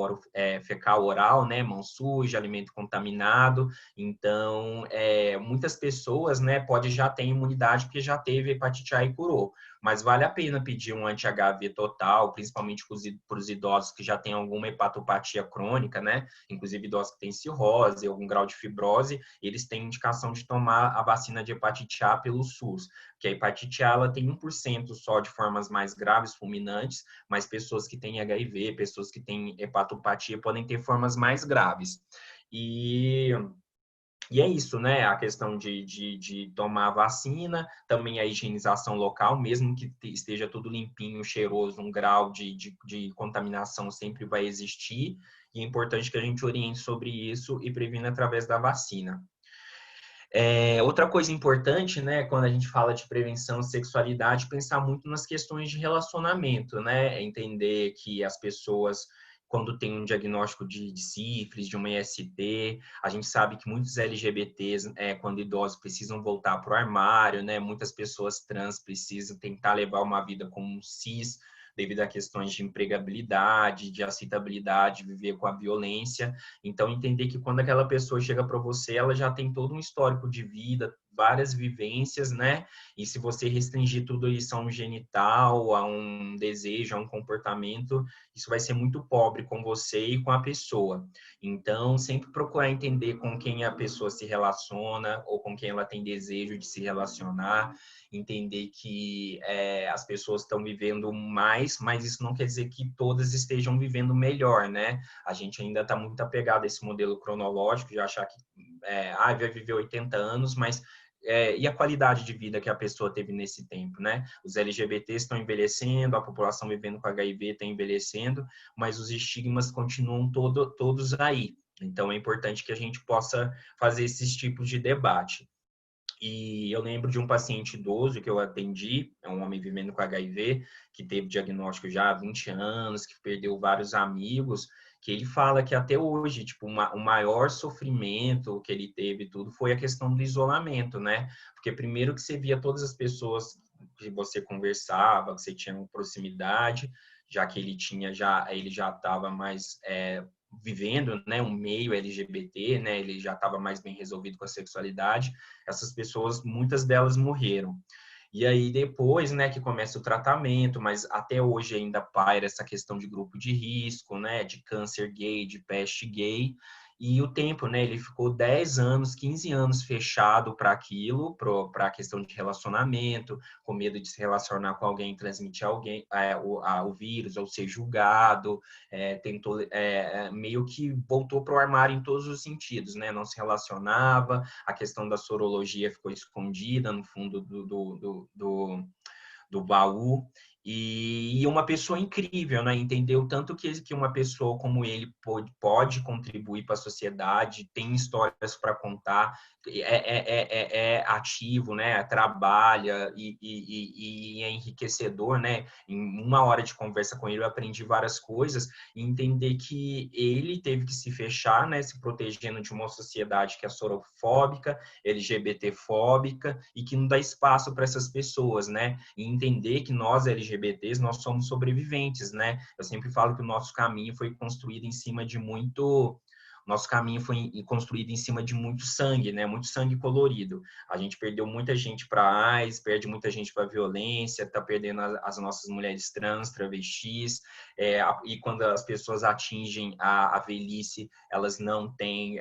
fecal oral, né? Mão suja, alimento contaminado. Então, muitas pessoas, né, pode já ter imunidade porque já teve hepatite A e curou. mas vale a pena pedir um anti-HIV total, principalmente para os idosos que já têm alguma hepatopatia crônica, né? Inclusive idosos que têm cirrose, algum grau de fibrose, eles têm indicação de tomar a vacina de hepatite A pelo SUS, que a hepatite A ela tem 1% só de formas mais graves, fulminantes, mas pessoas que têm HIV, pessoas que têm hepatopatia podem ter formas mais graves. E é isso, né? A questão de tomar a vacina, também a higienização local, mesmo que esteja tudo limpinho, cheiroso, um grau de contaminação sempre vai existir. E é importante que a gente oriente sobre isso e previna através da vacina. Outra coisa importante, né, quando a gente fala de prevenção de sexualidade, pensar muito nas questões de relacionamento, né? Entender que as pessoas, quando tem um diagnóstico de sífilis, de uma IST, a gente sabe que muitos LGBTs, quando idosos, precisam voltar para o armário, né? Muitas pessoas trans precisam tentar levar uma vida como um cis, devido a questões de empregabilidade, de aceitabilidade, viver com a violência. Então, entender que quando aquela pessoa chega para você, ela já tem todo um histórico de vida, várias vivências, né? E se você restringir tudo isso a um genital, a um desejo, a um comportamento, isso vai ser muito pobre com você e com a pessoa. Então, sempre procurar entender com quem a pessoa se relaciona ou com quem ela tem desejo de se relacionar, entender que as pessoas estão vivendo mais, mas isso não quer dizer que todas estejam vivendo melhor, né? A gente ainda está muito apegado a esse modelo cronológico de achar que vai viver 80 anos, mas e a qualidade de vida que a pessoa teve nesse tempo, né? Os LGBTs estão envelhecendo, a população vivendo com HIV está envelhecendo, mas os estigmas continuam todos aí. Então, é importante que a gente possa fazer esses tipos de debate. E eu lembro de um paciente idoso que eu atendi, é um homem vivendo com HIV, que teve diagnóstico já há 20 anos, que perdeu vários amigos, que ele fala que até hoje, tipo, o maior sofrimento que ele teve tudo foi a questão do isolamento, né? Porque primeiro que você via todas as pessoas que você conversava, que você tinha proximidade, já que ele já estava mais vivendo, né, um meio LGBT, né, ele já estava mais bem resolvido com a sexualidade. Essas pessoas, muitas delas morreram. E aí depois, né, que começa o tratamento, mas até hoje ainda paira essa questão de grupo de risco, né, de câncer gay, de peste gay. E o tempo, né, ele ficou 10 anos, 15 anos fechado para aquilo, para a questão de relacionamento, com medo de se relacionar com alguém, transmitir alguém o vírus, ou ser julgado, tentou, meio que voltou para o armário em todos os sentidos, né, não se relacionava, a questão da sorologia ficou escondida no fundo do baú. E uma pessoa incrível, né? Entendeu tanto que uma pessoa como ele pode contribuir para a sociedade, tem histórias para contar, é ativo, né? Trabalha e é enriquecedor, né? Em uma hora de conversa com ele, eu aprendi várias coisas e entender que ele teve que se fechar, né? Se protegendo de uma sociedade que é sorofóbica, LGBTfóbica e que não dá espaço para essas pessoas, né? E entender que nós, LGBTs, nós somos sobreviventes, né? Eu sempre falo que o nosso caminho foi construído em cima de muito... Nosso caminho foi construído em cima de muito sangue, né? Muito sangue colorido. A gente perdeu muita gente para a AIDS, perde muita gente para a violência, está perdendo as nossas mulheres trans, travestis, e quando as pessoas atingem a velhice, elas não têm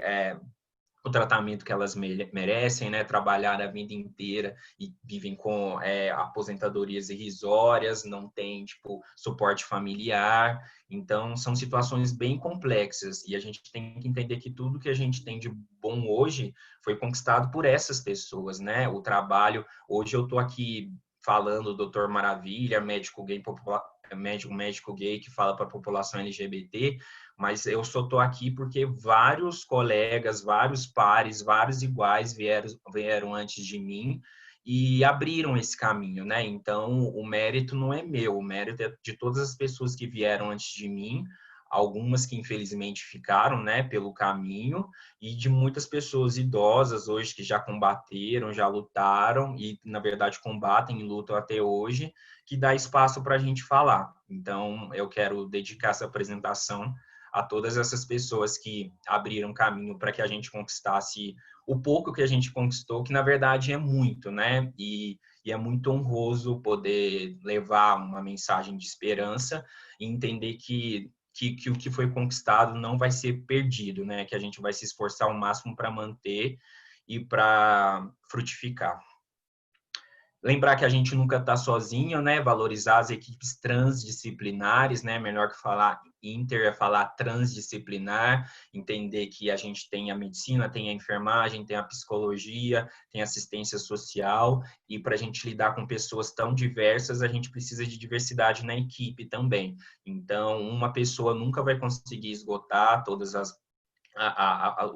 o tratamento que elas merecem, né? Trabalhar a vida inteira e vivem com aposentadorias irrisórias, não tem, tipo, suporte familiar. Então, são situações bem complexas e a gente tem que entender que tudo que a gente tem de bom hoje foi conquistado por essas pessoas, né? O trabalho, hoje eu tô aqui falando, doutor Maravilha, médico gay popular, médico gay que fala para a população LGBT, mas eu só estou aqui porque vários colegas, vários pares, vários iguais vieram antes de mim e abriram esse caminho, né? Então, o mérito não é meu, o mérito é de todas as pessoas que vieram antes de mim, algumas que infelizmente ficaram, né, pelo caminho, e de muitas pessoas idosas hoje que já combateram, já lutaram e, na verdade, combatem e lutam até hoje, que dá espaço para a gente falar. Então, eu quero dedicar essa apresentação a todas essas pessoas que abriram caminho para que a gente conquistasse o pouco que a gente conquistou, que na verdade é muito, né? E e é muito honroso poder levar uma mensagem de esperança e entender que o que foi conquistado não vai ser perdido, né? Que a gente vai se esforçar ao máximo para manter e para frutificar. Lembrar que a gente nunca está sozinho, né? Valorizar as equipes transdisciplinares, né? Melhor que falar inter é falar transdisciplinar, entender que a gente tem a medicina, tem a enfermagem, tem a psicologia, tem a assistência social, e para a gente lidar com pessoas tão diversas, a gente precisa de diversidade na equipe também. Então, uma pessoa nunca vai conseguir esgotar todas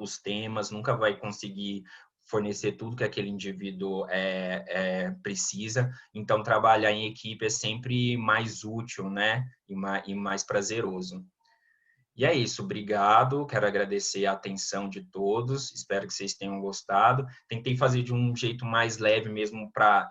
os temas, nunca vai conseguir fornecer tudo que aquele indivíduo precisa. Então, trabalhar em equipe é sempre mais útil, né? E mais prazeroso. E é isso, obrigado. Quero agradecer a atenção de todos. Espero que vocês tenham gostado. Tentei fazer de um jeito mais leve mesmo para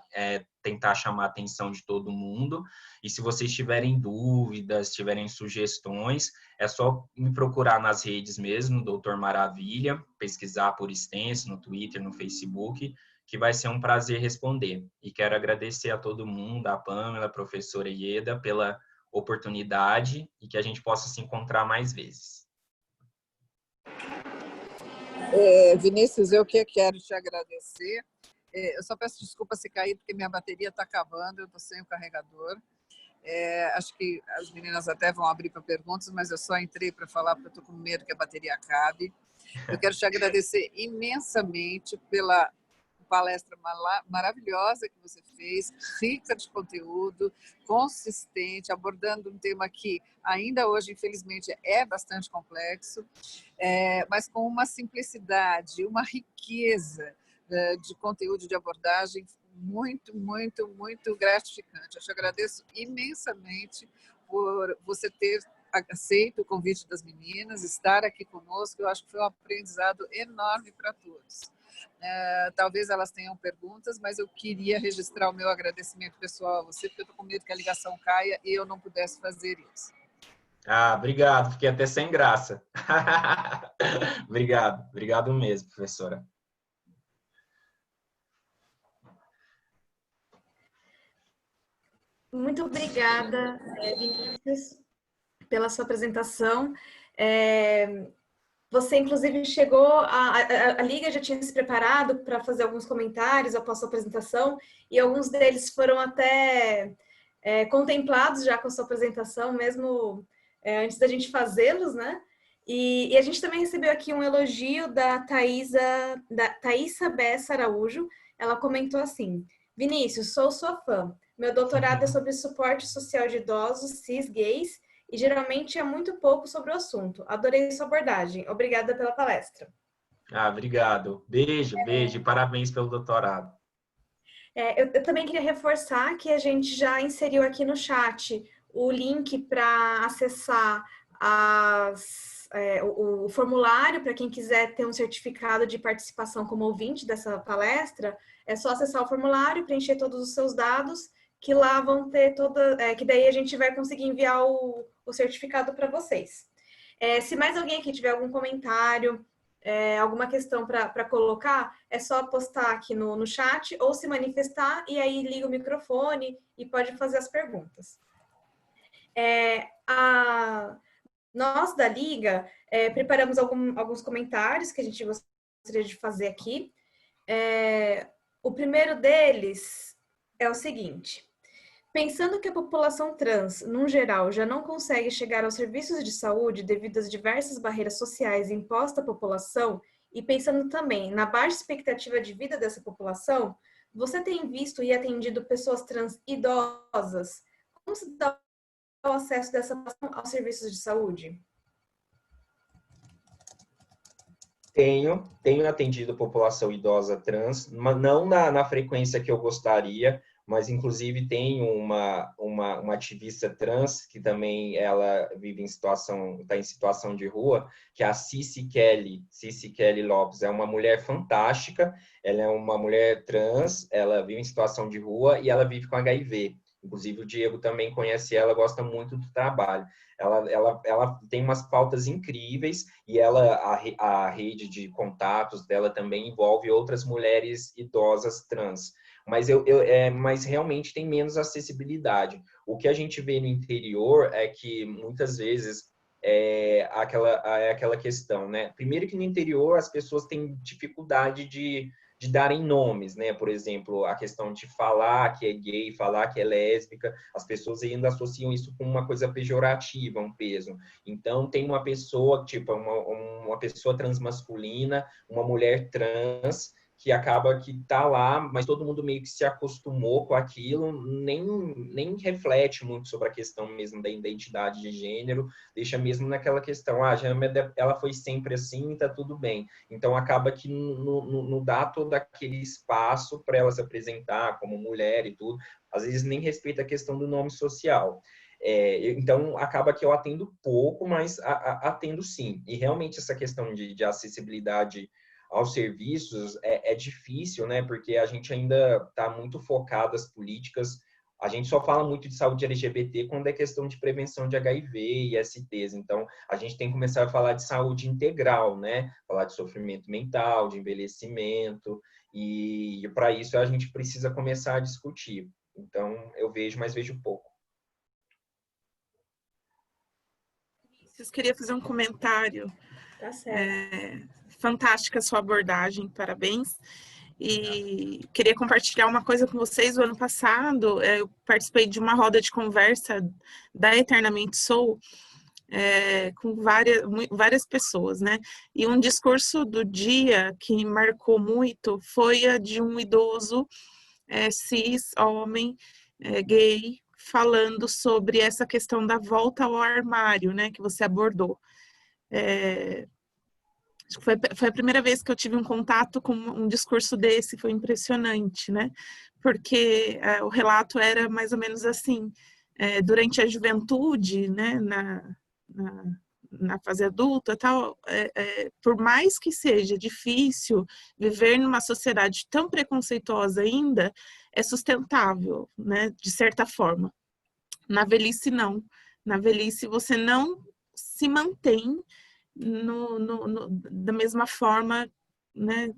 tentar chamar a atenção de todo mundo. E se vocês tiverem dúvidas, tiverem sugestões, é só me procurar nas redes mesmo, Doutor Maravilha, pesquisar por extenso no Twitter, no Facebook, que vai ser um prazer responder. E quero agradecer a todo mundo, a Pamela, a professora Ieda, pela oportunidade e que a gente possa se encontrar mais vezes. Vinícius, eu que quero te agradecer. Eu só peço desculpa se cair, porque minha bateria está acabando, eu estou sem o carregador. Acho que as meninas até vão abrir para perguntas, mas eu só entrei para falar porque eu estou com medo que a bateria acabe. Eu quero te agradecer imensamente pela palestra maravilhosa que você fez, rica de conteúdo, consistente, abordando um tema que ainda hoje, infelizmente, é bastante complexo, mas com uma simplicidade, uma riqueza de conteúdo, de abordagem muito, muito, muito gratificante. Eu te agradeço imensamente por você ter aceito o convite das meninas, estar aqui conosco. Eu acho que foi um aprendizado enorme para todos. Talvez elas tenham perguntas, mas eu queria registrar o meu agradecimento pessoal a você, porque eu estou com medo que a ligação caia e eu não pudesse fazer isso. Obrigado, fiquei até sem graça. Obrigado mesmo, professora. Muito obrigada, Vinícius, pela sua apresentação. Você, inclusive, chegou... A Liga já tinha se preparado para fazer alguns comentários após a sua apresentação, e alguns deles foram até contemplados já com a sua apresentação, mesmo antes da gente fazê-los, né? E a gente também recebeu aqui um elogio da Thaísa Bessa Araújo. Ela comentou assim: Vinícius, sou sua fã. Meu doutorado é sobre suporte social de idosos cis gays e geralmente é muito pouco sobre o assunto. Adorei sua abordagem. Obrigada pela palestra. Obrigado. Beijo. Parabéns pelo doutorado. Eu também queria reforçar que a gente já inseriu aqui no chat o link para acessar o formulário para quem quiser ter um certificado de participação como ouvinte dessa palestra. É só acessar o formulário, preencher todos os seus dados, que lá vão ter que daí a gente vai conseguir enviar o certificado para vocês. Se mais alguém aqui tiver algum comentário, alguma questão para colocar, é só postar aqui no chat ou se manifestar e aí liga o microfone e pode fazer as perguntas. Nós da Liga preparamos alguns comentários que a gente gostaria de fazer aqui. O primeiro deles é o seguinte: pensando que a população trans, num geral, já não consegue chegar aos serviços de saúde devido às diversas barreiras sociais impostas à população, e pensando também na baixa expectativa de vida dessa população, você tem visto e atendido pessoas trans idosas? Como se dá o acesso dessa população aos serviços de saúde? Tenho atendido população idosa trans, mas não na frequência que eu gostaria, mas inclusive tem uma ativista trans que também ela vive está em situação de rua, que é a Cici Kelly Lopes. É uma mulher fantástica, ela é uma mulher trans, ela vive em situação de rua e ela vive com HIV. Inclusive, o Diego também conhece ela, gosta muito do trabalho. Ela tem umas pautas incríveis e a rede de contatos dela também envolve outras mulheres idosas trans. Mas realmente tem menos acessibilidade. O que a gente vê no interior é que muitas vezes é aquela questão, né? Primeiro que no interior as pessoas têm dificuldade de darem nomes, né? Por exemplo, a questão de falar que é gay, falar que é lésbica, as pessoas ainda associam isso com uma coisa pejorativa, um peso. Então, tem uma pessoa, tipo, uma pessoa transmasculina, uma mulher trans, que acaba que tá lá, mas todo mundo meio que se acostumou com aquilo, nem reflete muito sobre a questão mesmo da identidade de gênero, deixa mesmo naquela questão, ela foi sempre assim, tá tudo bem. Então, acaba que não dá todo aquele espaço para ela se apresentar como mulher e tudo. Às vezes, nem respeita a questão do nome social. Então, acaba que eu atendo pouco, mas atendo sim. E, realmente, essa questão de acessibilidade aos serviços é difícil, né? Porque a gente ainda está muito focado as políticas. A gente só fala muito de saúde LGBT quando é questão de prevenção de HIV e STs. Então, a gente tem que começar a falar de saúde integral, né? Falar de sofrimento mental, de envelhecimento. E para isso a gente precisa começar a discutir. Então, eu vejo, mas vejo pouco. Eu queria fazer um comentário. Tá certo. Fantástica a sua abordagem, parabéns. E queria compartilhar uma coisa com vocês. O ano passado, eu participei de uma roda de conversa da Eternamente Sou, com várias pessoas, né? E um discurso do dia que me marcou muito foi a de um idoso cis, homem, gay, falando sobre essa questão da volta ao armário, né? Que você abordou. Foi a primeira vez que eu tive um contato com um discurso desse, foi impressionante, né? Porque o relato era mais ou menos assim, durante a juventude, né, na fase adulta, tal, por mais que seja difícil viver numa sociedade tão preconceituosa ainda, é sustentável, né, de certa forma. Na velhice, não. Na velhice, você não se mantém da mesma forma, né,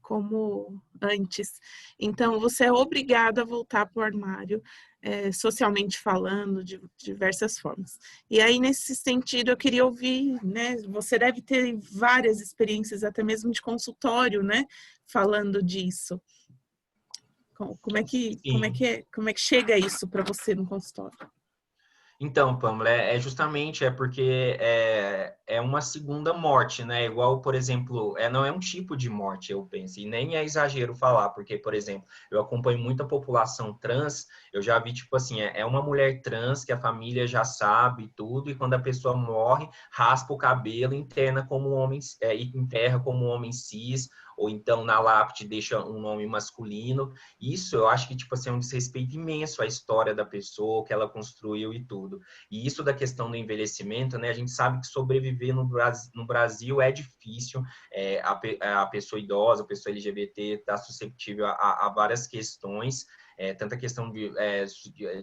como antes. Então, você é obrigado a voltar para o armário, socialmente falando, de diversas formas. E aí, nesse sentido, eu queria ouvir, né, você deve ter várias experiências, até mesmo de consultório, né, falando disso. Como é que chega isso para você no consultório? Então, Pamela, justamente porque é uma segunda morte, né? Igual, por exemplo, não é um tipo de morte, eu penso, e nem é exagero falar, porque, por exemplo, eu acompanho muita população trans, eu já vi, tipo assim, é uma mulher trans que a família já sabe tudo, e quando a pessoa morre, raspa o cabelo, enterra como um homem cis, ou então na lápide deixa um nome masculino. Isso eu acho que, tipo assim, é um desrespeito imenso à história da pessoa, que ela construiu e tudo. E isso da questão do envelhecimento, né? A gente sabe que sobreviver no Brasil é difícil. A pessoa idosa, a pessoa LGBT está susceptível a várias questões, tanta questão de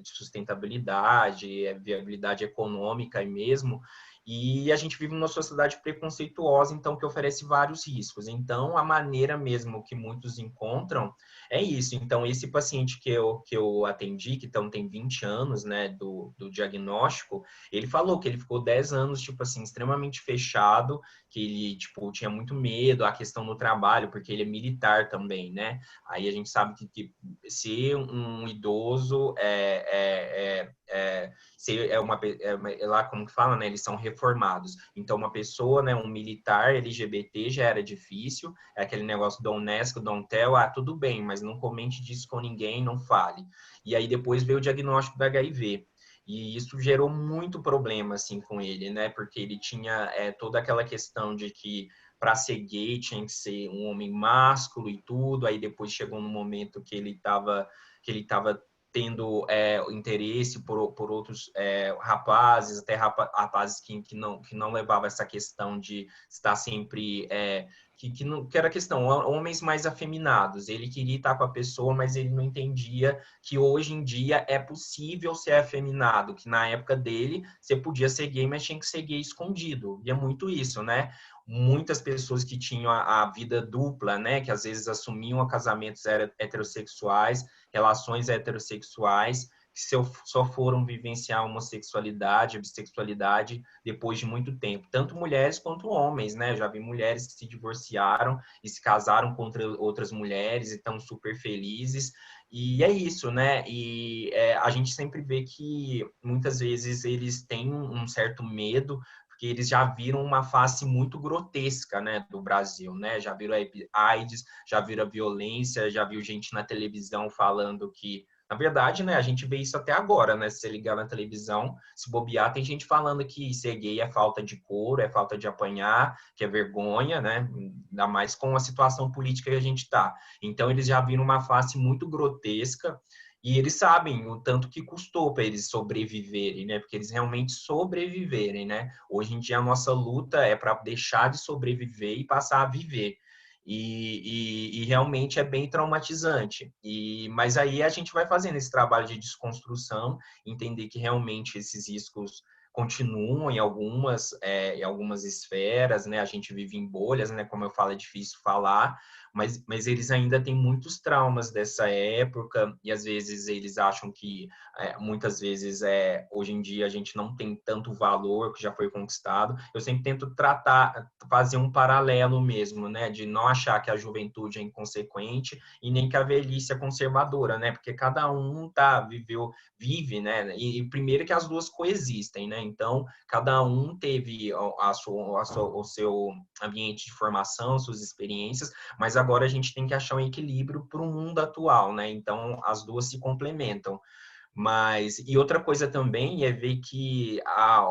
sustentabilidade, viabilidade econômica e mesmo. E a gente vive numa sociedade preconceituosa, então, que oferece vários riscos. Então, a maneira mesmo que muitos encontram é isso. Então, esse paciente que eu atendi, que então tem 20 anos, né, do diagnóstico, ele falou que ele ficou 10 anos, tipo assim, extremamente fechado, que ele, tipo, tinha muito medo, a questão do trabalho, porque ele é militar também, né? Aí a gente sabe que ser um idoso lá como que fala, né? Eles são reformados. Então, uma pessoa, né, um militar LGBT já era difícil, é aquele negócio do Unesco, don't tell, tudo bem, mas não comente disso com ninguém, não fale. E aí depois veio o diagnóstico da HIV. E isso gerou muito problema, assim, com ele, né? Porque ele tinha toda aquela questão de que para ser gay tinha que ser um homem másculo e tudo, aí depois chegou no momento que ele estava tendo interesse por outros rapazes, até rapazes que não levavam essa questão de estar sempre que era a questão, homens mais afeminados. Ele queria estar com a pessoa, mas ele não entendia que hoje em dia é possível ser afeminado, que na época dele você podia ser gay, mas tinha que ser gay escondido. E é muito isso, né? Muitas pessoas que tinham a vida dupla, né? Que às vezes assumiam casamentos heterossexuais, relações heterossexuais, que só foram vivenciar a homossexualidade, a bissexualidade depois de muito tempo. Tanto mulheres quanto homens, né? Já vi mulheres que se divorciaram e se casaram com outras mulheres e estão super felizes. E é isso, né? E a gente sempre vê que muitas vezes eles têm um certo medo, porque eles já viram uma face muito grotesca, né, do Brasil, né? Já viram a AIDS, já viram a violência, já viu gente na televisão falando que, na verdade, né, a gente vê isso até agora, né? Se você ligar na televisão, se bobear, tem gente falando que ser gay é falta de couro, é falta de apanhar, que é vergonha, né? Ainda mais com a situação política que a gente está. Então, eles já viram uma face muito grotesca e eles sabem o tanto que custou para eles sobreviverem, né? Porque eles realmente sobreviverem, né? Hoje em dia, a nossa luta é para deixar de sobreviver e passar a viver. E realmente é bem traumatizante. Mas aí a gente vai fazendo esse trabalho de desconstrução, entender que realmente esses riscos continuam em algumas esferas, né? A gente vive em bolhas, né? Como eu falo, é difícil falar, mas eles ainda têm muitos traumas dessa época e às vezes eles acham que muitas vezes hoje em dia a gente não tem tanto valor que já foi conquistado. Eu sempre tento fazer um paralelo mesmo, né? De não achar que a juventude é inconsequente e nem que a velhice é conservadora, né? Porque cada um vive, né? E primeiro que as duas coexistem, né? Então, cada um teve o seu ambiente de formação, suas experiências, mas agora a gente tem que achar um equilíbrio para o mundo atual, né? Então, as duas se complementam. E outra coisa também é ver que a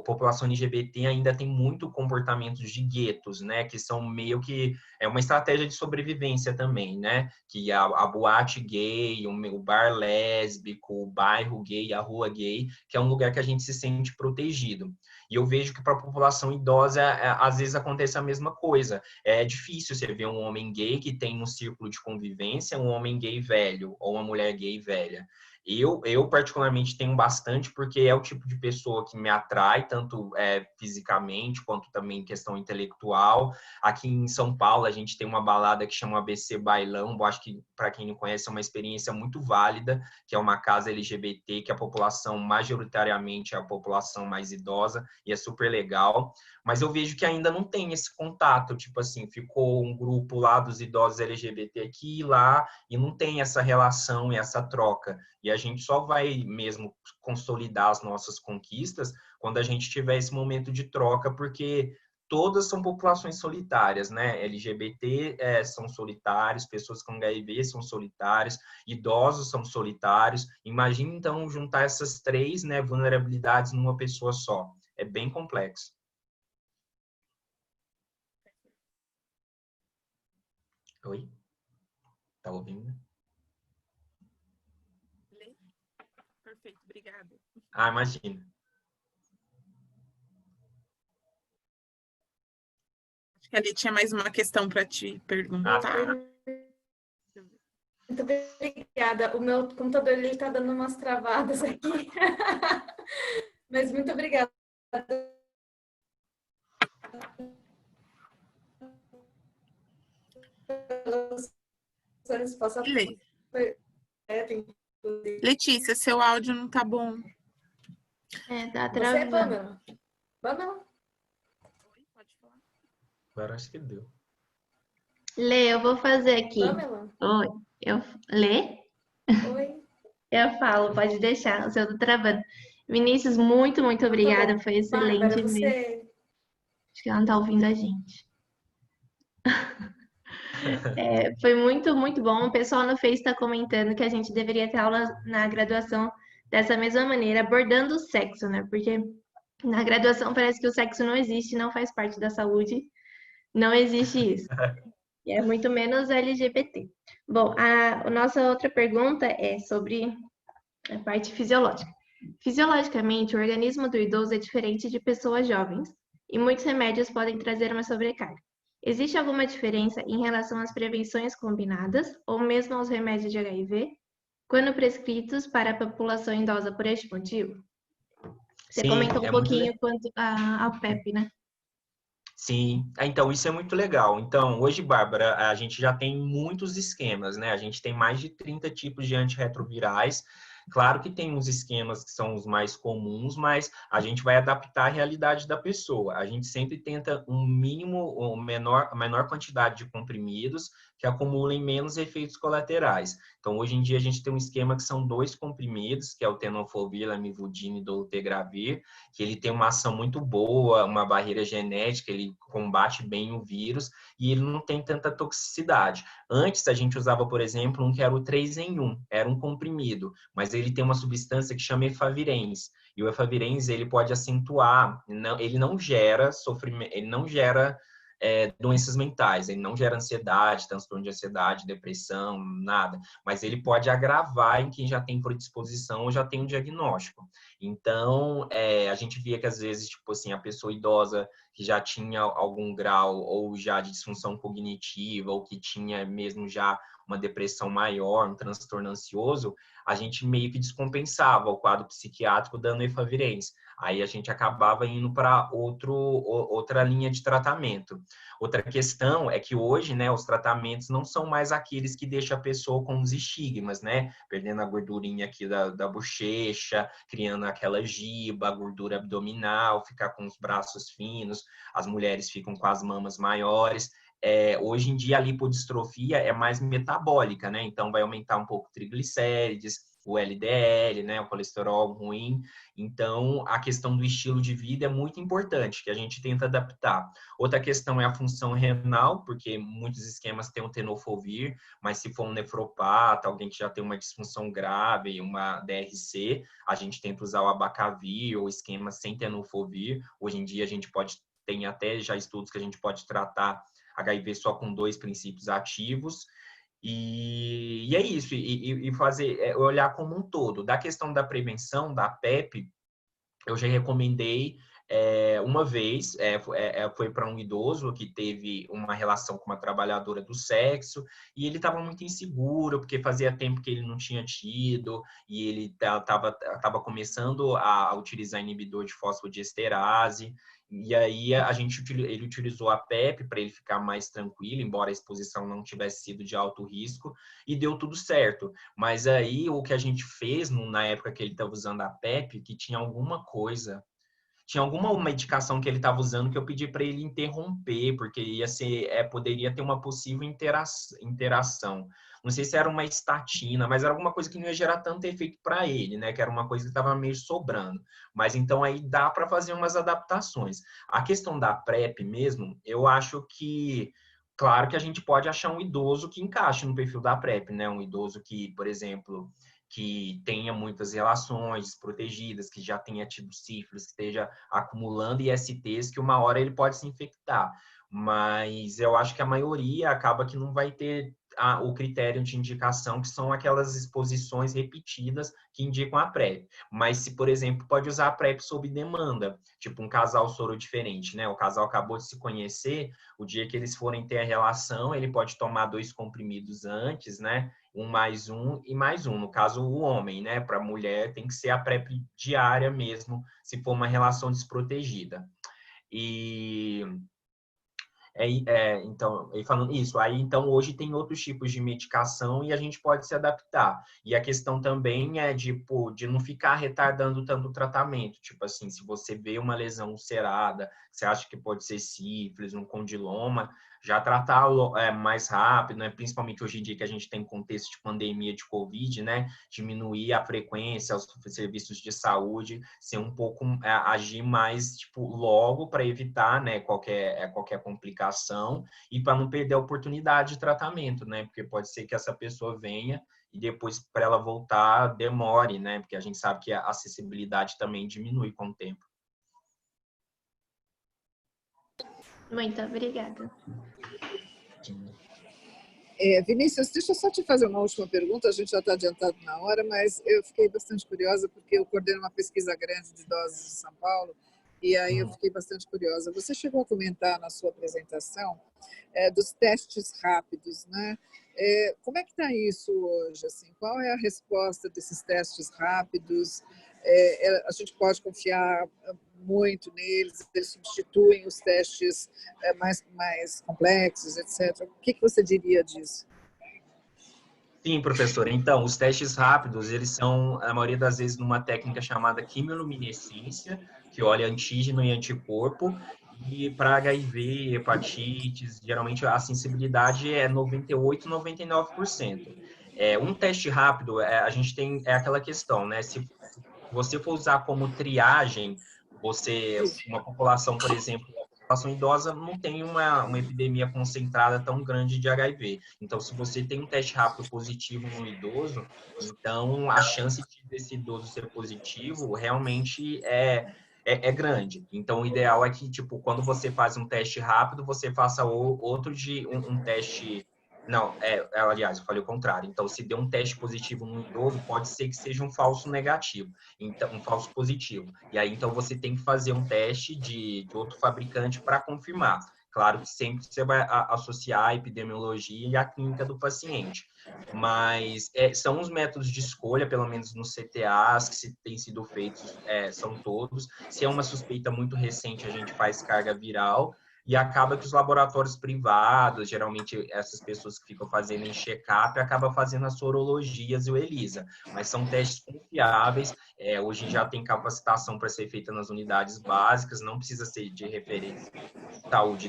população LGBT ainda tem muito comportamentos de guetos, né? Que são meio que uma estratégia de sobrevivência também, né? Que a boate gay, o bar lésbico, o bairro gay, a rua gay, que é um lugar que a gente se sente protegido. E eu vejo que para a população idosa, às vezes acontece a mesma coisa. É difícil você ver um homem gay que tem um círculo de convivência, um homem gay velho ou uma mulher gay velha. Eu particularmente tenho bastante, porque é o tipo de pessoa que me atrai, tanto fisicamente, quanto também em questão intelectual. Aqui em São Paulo, a gente tem uma balada que chama ABC Bailão, eu acho que, para quem não conhece, é uma experiência muito válida, que é uma casa LGBT, que a população, majoritariamente, é a população mais idosa, e é super legal. Mas eu vejo que ainda não tem esse contato, tipo assim, ficou um grupo lá dos idosos LGBT aqui e lá, e não tem essa relação e essa troca. E a gente só vai mesmo consolidar as nossas conquistas quando a gente tiver esse momento de troca, porque todas são populações solitárias, né? LGBT são solitários, pessoas com HIV são solitários, idosos são solitários. Imagina, então, juntar essas três, né, vulnerabilidades numa pessoa só. É bem complexo. Oi? Tá ouvindo? Perfeito, obrigada. Ah, imagina. Acho que ali tinha mais uma questão para te perguntar. Muito obrigada. O meu computador está dando umas travadas aqui. Mas muito obrigada. Letícia, seu áudio não tá bom. Tá Você travando. é Pamela? Pamela? Oi, pode falar. Agora acho que deu. Lê, eu vou fazer aqui. Pamela? Oi, lê? Oi. Eu falo, pode deixar, o seu tá travando. Vinícius, muito obrigada, Tá, foi excelente Bárbara, mesmo. você... Acho que ela não tá ouvindo a gente. Foi muito bom. O pessoal no Face está comentando que a gente deveria ter aula na graduação dessa mesma maneira, abordando o sexo, né? Porque na graduação parece que o sexo não existe, não faz parte da saúde. Não existe isso. E é muito menos LGBT. Bom, a nossa outra pergunta é sobre a parte fisiológica. Fisiologicamente, o organismo do idoso é diferente de pessoas jovens e muitos remédios podem trazer uma sobrecarga. Existe alguma diferença em relação às prevenções combinadas ou mesmo aos remédios de HIV, quando prescritos para a população idosa por este motivo? Você Sim, comentou um é muito pouquinho quanto ao PEP, né? Sim, então isso é muito legal. Então, hoje, Bárbara, a gente já tem muitos esquemas, né? A gente tem mais de 30 tipos de antirretrovirais. Claro que tem uns esquemas que são os mais comuns, mas a gente vai adaptar à realidade da pessoa. A gente sempre tenta um mínimo, a menor quantidade de comprimidos que acumulem menos efeitos colaterais. Então, hoje em dia, a gente tem um esquema que são 2 comprimidos, que é o tenofovir, lamivudine e dolutegravir, que ele tem uma ação muito boa, uma barreira genética, ele combate bem o vírus e ele não tem tanta toxicidade. Antes a gente usava, por exemplo, um que era o 3 em 1, era um comprimido, mas ele tem uma substância que chama efavirenz. E o efavirenz, ele pode acentuar, ele não gera sofrimento, ele não gera doenças mentais, ele não gera ansiedade, transtorno de ansiedade, depressão, nada, mas ele pode agravar em quem já tem predisposição ou já tem um diagnóstico. Então, a gente via que às vezes, tipo assim, a pessoa idosa que já tinha algum grau ou já de disfunção cognitiva ou que tinha mesmo já uma depressão maior, um transtorno ansioso, a gente meio que descompensava o quadro psiquiátrico dando efavirenz. Aí a gente acabava indo para outra linha de tratamento. Outra questão é que hoje, né, os tratamentos não são mais aqueles que deixam a pessoa com os estigmas, né? Perdendo a gordurinha aqui da bochecha, criando aquela giba, gordura abdominal, ficar com os braços finos, as mulheres ficam com as mamas maiores. Hoje em dia a lipodistrofia é mais metabólica, né? Então vai aumentar um pouco o triglicérides, o LDL, né? O colesterol ruim. Então a questão do estilo de vida é muito importante, que a gente tenta adaptar. Outra questão é a função renal, porque muitos esquemas têm o tenofovir, mas se for um nefropata, alguém que já tem uma disfunção grave, uma DRC, a gente tenta usar o abacavir ou esquema sem tenofovir. Hoje em dia a gente tem até já estudos que a gente pode tratar HIV só com 2 princípios ativos, e é isso, e fazer, olhar como um todo. Da questão da prevenção, da PEP, eu já recomendei uma vez, foi para um idoso que teve uma relação com uma trabalhadora do sexo, e ele estava muito inseguro, porque fazia tempo que ele não tinha tido, e ele estava começando a utilizar inibidor de fosfodiesterase, e aí ele utilizou a PEP para ele ficar mais tranquilo, embora a exposição não tivesse sido de alto risco, e deu tudo certo. Mas aí o que a gente fez na época que ele estava usando a PEP, que tinha alguma medicação que ele estava usando que eu pedi para ele interromper, porque poderia ter uma possível interação. Não sei se era uma estatina, mas era alguma coisa que não ia gerar tanto efeito para ele, né? Que era uma coisa que estava meio sobrando. Mas então aí dá para fazer umas adaptações. A questão da PrEP mesmo, eu acho que claro que a gente pode achar um idoso que encaixe no perfil da PrEP, né? Um idoso que, por exemplo, que tenha muitas relações desprotegidas, que já tenha tido sífilis, que esteja acumulando ISTs, que uma hora ele pode se infectar. Mas eu acho que a maioria acaba que não vai ter o critério de indicação, que são aquelas exposições repetidas que indicam a PrEP. Mas se, por exemplo, pode usar a PrEP sob demanda, tipo um casal soro diferente, né? O casal acabou de se conhecer, o dia que eles forem ter a relação, ele pode tomar 2 comprimidos antes, né? 1 mais 1 e mais 1. No caso, o homem, né? Para a mulher tem que ser a PrEP diária mesmo, se for uma relação desprotegida. Então, falando isso, aí então hoje tem outros tipos de medicação e a gente pode se adaptar. E a questão também é de não ficar retardando tanto o tratamento. Tipo assim, se você vê uma lesão ulcerada, você acha que pode ser sífilis, um condiloma, já tratar mais rápido, né? Principalmente hoje em dia que a gente tem contexto de pandemia de Covid, né? Diminuir a frequência aos serviços de saúde, ser um pouco, agir mais, tipo, logo para evitar, né, qualquer complicação e para não perder a oportunidade de tratamento, né? Porque pode ser que essa pessoa venha e depois para ela voltar demore, né? Porque a gente sabe que a acessibilidade também diminui com o tempo. Muito obrigada. Vinícius, deixa eu só te fazer uma última pergunta, a gente já está adiantado na hora, mas eu fiquei bastante curiosa porque eu coordeno uma pesquisa grande de idosos de São Paulo e aí eu fiquei bastante curiosa. Você chegou a comentar na sua apresentação dos testes rápidos, né? Como é que está isso hoje? Assim, qual é a resposta desses testes rápidos? A gente pode confiar muito neles? Eles substituem os testes mais complexos, etc. O que você diria disso? Sim, professora. Então, os testes rápidos, eles são, a maioria das vezes, numa técnica chamada quimiluminescência, que olha antígeno e anticorpo, e para HIV, hepatites, geralmente a sensibilidade é 98, 99%. Um teste rápido, a gente tem aquela questão, né? Se você for usar como triagem, uma população, por exemplo, a população idosa não tem uma epidemia concentrada tão grande de HIV. Então, se você tem um teste rápido positivo no idoso, então a chance desse idoso ser positivo realmente é grande. Então, o ideal é que, tipo, quando você faz um teste rápido, você faça outro de um teste. Não, aliás, eu falei o contrário. Então, se deu um teste positivo no idoso, pode ser que seja um falso negativo, então um falso positivo. E aí, então, você tem que fazer um teste de outro fabricante para confirmar. Claro que sempre você vai associar a epidemiologia e a clínica do paciente. Mas são os métodos de escolha, pelo menos nos CTAs, que têm sido feitos, são todos. Se é uma suspeita muito recente, a gente faz carga viral. E acaba que os laboratórios privados, geralmente essas pessoas que ficam fazendo em check-up, acabam fazendo as sorologias e o ELISA. Mas são testes confiáveis. Hoje já tem capacitação para ser feita nas unidades básicas, não precisa ser de referência de saúde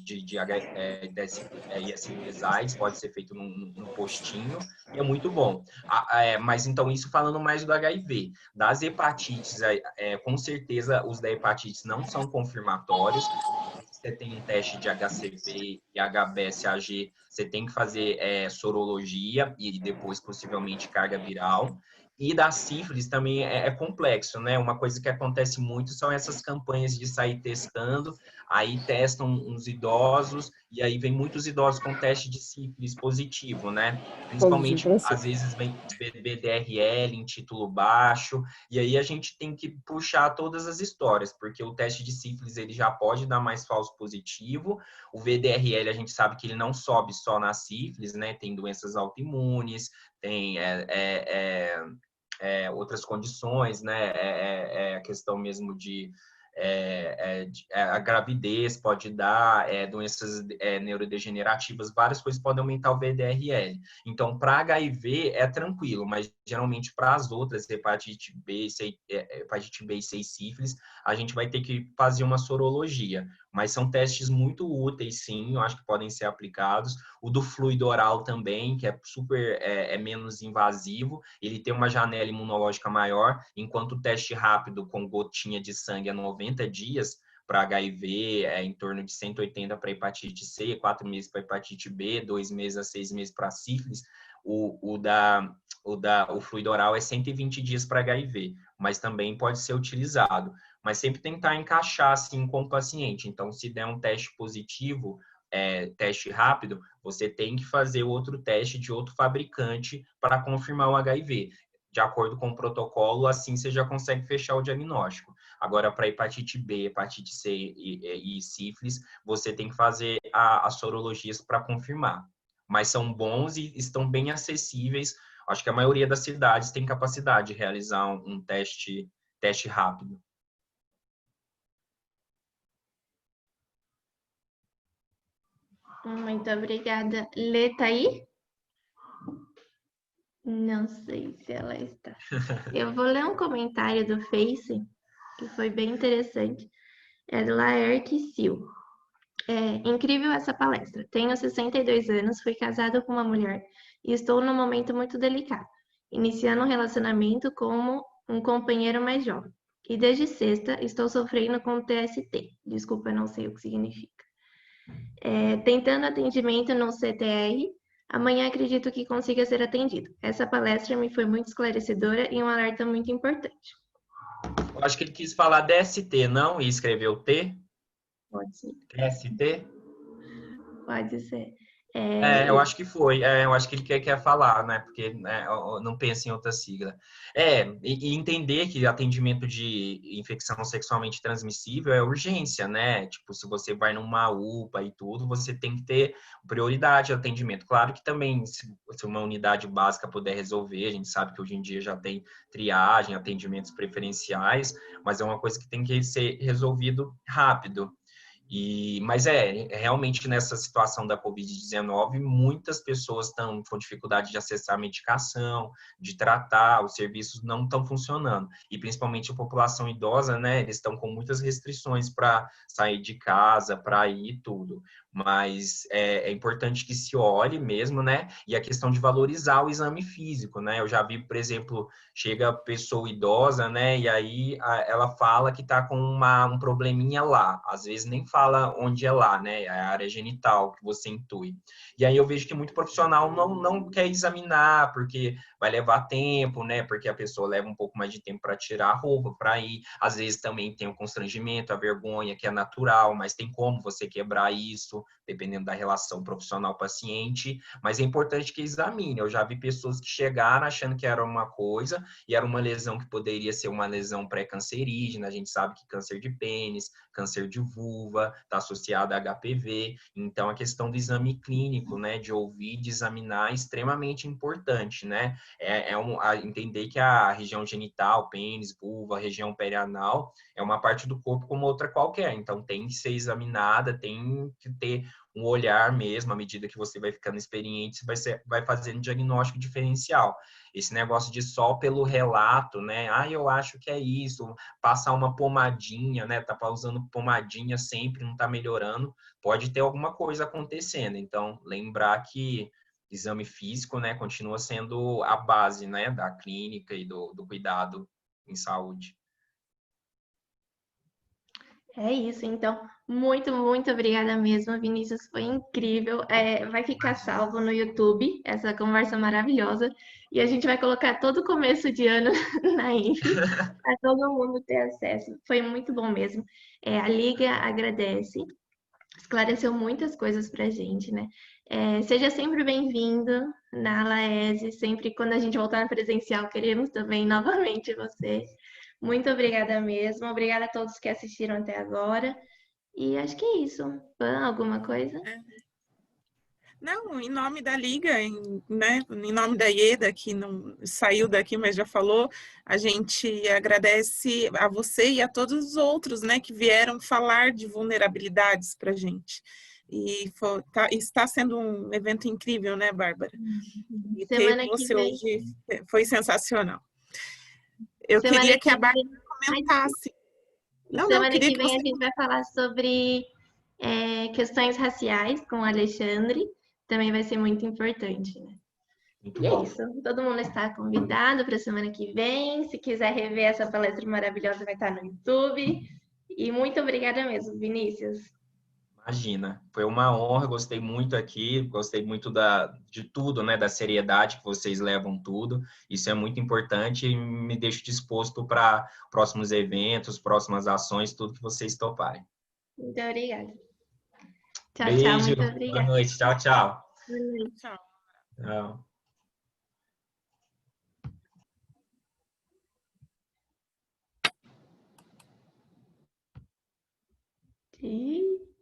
de IST-AIDS, pode ser feito num postinho, e é muito bom. Mas então, isso falando mais do HIV. Das hepatites, com certeza os da hepatite não são confirmatórios. Você tem um teste de HCV e HBsAg, você tem que fazer sorologia e depois possivelmente carga viral. E da sífilis também é complexo, né? Uma coisa que acontece muito são essas campanhas de sair testando, aí testam uns idosos, e aí vem muitos idosos com teste de sífilis positivo, né? Principalmente, às vezes, vem BDRL em título baixo, e aí a gente tem que puxar todas as histórias, porque o teste de sífilis ele já pode dar mais falso positivo, o VDRL a gente sabe que ele não sobe só na sífilis, né? Tem doenças autoimunes, tem outras condições, né? A questão mesmo de a gravidez pode dar, doenças neurodegenerativas, várias coisas podem aumentar o VDRL. Então, para HIV é tranquilo, mas geralmente para as outras, hepatite B e C e sífilis, a gente vai ter que fazer uma sorologia. Mas são testes muito úteis, sim, eu acho que podem ser aplicados. O do fluido oral também, que é super, menos invasivo, ele tem uma janela imunológica maior, enquanto o teste rápido com gotinha de sangue é 90 dias, para HIV, em torno de 180 para hepatite C, 4 meses para hepatite B, 2 meses a 6 meses para sífilis. O fluido oral é 120 dias para HIV, mas também pode ser utilizado. Mas sempre tentar encaixar assim com o paciente. Então, se der um teste positivo, teste rápido, você tem que fazer outro teste de outro fabricante para confirmar o HIV. De acordo com o protocolo, assim você já consegue fechar o diagnóstico. Agora, para hepatite B, hepatite C e sífilis, você tem que fazer as sorologias para confirmar. Mas são bons e estão bem acessíveis. Acho que a maioria das cidades tem capacidade de realizar um teste rápido. Muito obrigada. Lê, tá aí? Não sei se ela está. Eu vou ler um comentário do Face, que foi bem interessante. É do Laerte Sil. Incrível essa palestra. Tenho 62 anos, fui casado com uma mulher e estou num momento muito delicado, iniciando um relacionamento com um companheiro mais jovem. E desde sexta estou sofrendo com TST. Desculpa, não sei o que significa. Tentando atendimento no CTR, amanhã acredito que consiga ser atendido. Essa palestra me foi muito esclarecedora e um alerta muito importante. Eu acho que ele quis falar DST, não? E escreveu T? Pode ser. DST? Pode ser. Eu acho que foi. Eu acho que ele quer falar, né? Porque né, eu não pensa em outra sigla. E entender que atendimento de infecção sexualmente transmissível é urgência, né? Tipo, se você vai numa UPA e tudo, você tem que ter prioridade de atendimento. Claro que também, se uma unidade básica puder resolver, a gente sabe que hoje em dia já tem triagem, atendimentos preferenciais, mas é uma coisa que tem que ser resolvido rápido. Mas realmente nessa situação da Covid-19, muitas pessoas estão com dificuldade de acessar a medicação, de tratar, os serviços não estão funcionando. E principalmente a população idosa, né? Eles estão com muitas restrições para sair de casa, para ir e tudo. Mas é importante que se olhe mesmo, né? E a questão de valorizar o exame físico, né? Eu já vi, por exemplo, chega a pessoa idosa, né? E aí ela fala que está com um probleminha lá. Às vezes nem fala onde é lá, né? É a área genital que você intui. E aí eu vejo que muito profissional não quer examinar, porque vai levar tempo, né? Porque a pessoa leva um pouco mais de tempo para tirar a roupa, para ir. Às vezes também tem o constrangimento, a vergonha, que é natural, mas tem como você quebrar isso, dependendo da relação profissional-paciente. Mas é importante que examine. Eu já vi pessoas que chegaram achando que era uma coisa e era uma lesão que poderia ser uma lesão pré-cancerígena. A gente sabe que câncer de pênis, câncer de vulva, está associado a HPV. Então, a questão do exame clínico, né, de ouvir, de examinar, é extremamente importante, né? Entender que a região genital, pênis, vulva, região perianal, é uma parte do corpo como outra qualquer. Então, tem que ser examinada, tem que ter um olhar mesmo, à medida que você vai ficando experiente, você vai fazendo diagnóstico diferencial. Esse negócio de só pelo relato, né? Eu acho que é isso, passar uma pomadinha, né? Tá usando pomadinha sempre, não tá melhorando, pode ter alguma coisa acontecendo. Então, lembrar que exame físico, né, continua sendo a base, né, da clínica e do cuidado em saúde. É isso, então, muito, muito obrigada mesmo, Vinícius, foi incrível. Vai ficar salvo no YouTube, essa conversa maravilhosa, e a gente vai colocar todo o começo de ano na Inf, para todo mundo ter acesso. Foi muito bom mesmo. A Liga agradece, esclareceu muitas coisas para a gente, né? Seja sempre bem-vindo na Laese, sempre quando a gente voltar no presencial, queremos também novamente você. Muito obrigada mesmo. Obrigada a todos que assistiram até agora. E acho que é isso. Pan, alguma coisa? Não, em nome da Liga, né, em nome da IEDA, que não saiu daqui, mas já falou, a gente agradece a você e a todos os outros, né, que vieram falar de vulnerabilidades para a gente. E está sendo um evento incrível, né, Bárbara? E ter Semana que você vem. hoje foi sensacional. Eu Semana queria que a que Bárbara vem. comentasse. Não, Semana queria que que vem você... a gente vai falar sobre questões raciais com o Alexandre. Também vai ser muito importante, né? Muito E é bom. isso. Todo mundo está convidado para a semana que vem. Se quiser rever essa palestra maravilhosa, vai estar no YouTube. E muito obrigada mesmo, Vinícius. Imagina, foi uma honra, gostei muito aqui, gostei muito de tudo, né, da seriedade que vocês levam tudo, isso é muito importante e me deixo disposto para próximos eventos, próximas ações, tudo que vocês toparem. Muito obrigada. Tchau, tchau. Beijo, Muito boa obrigada. noite, tchau, tchau. Boa noite. Tchau. Tchau. Sim.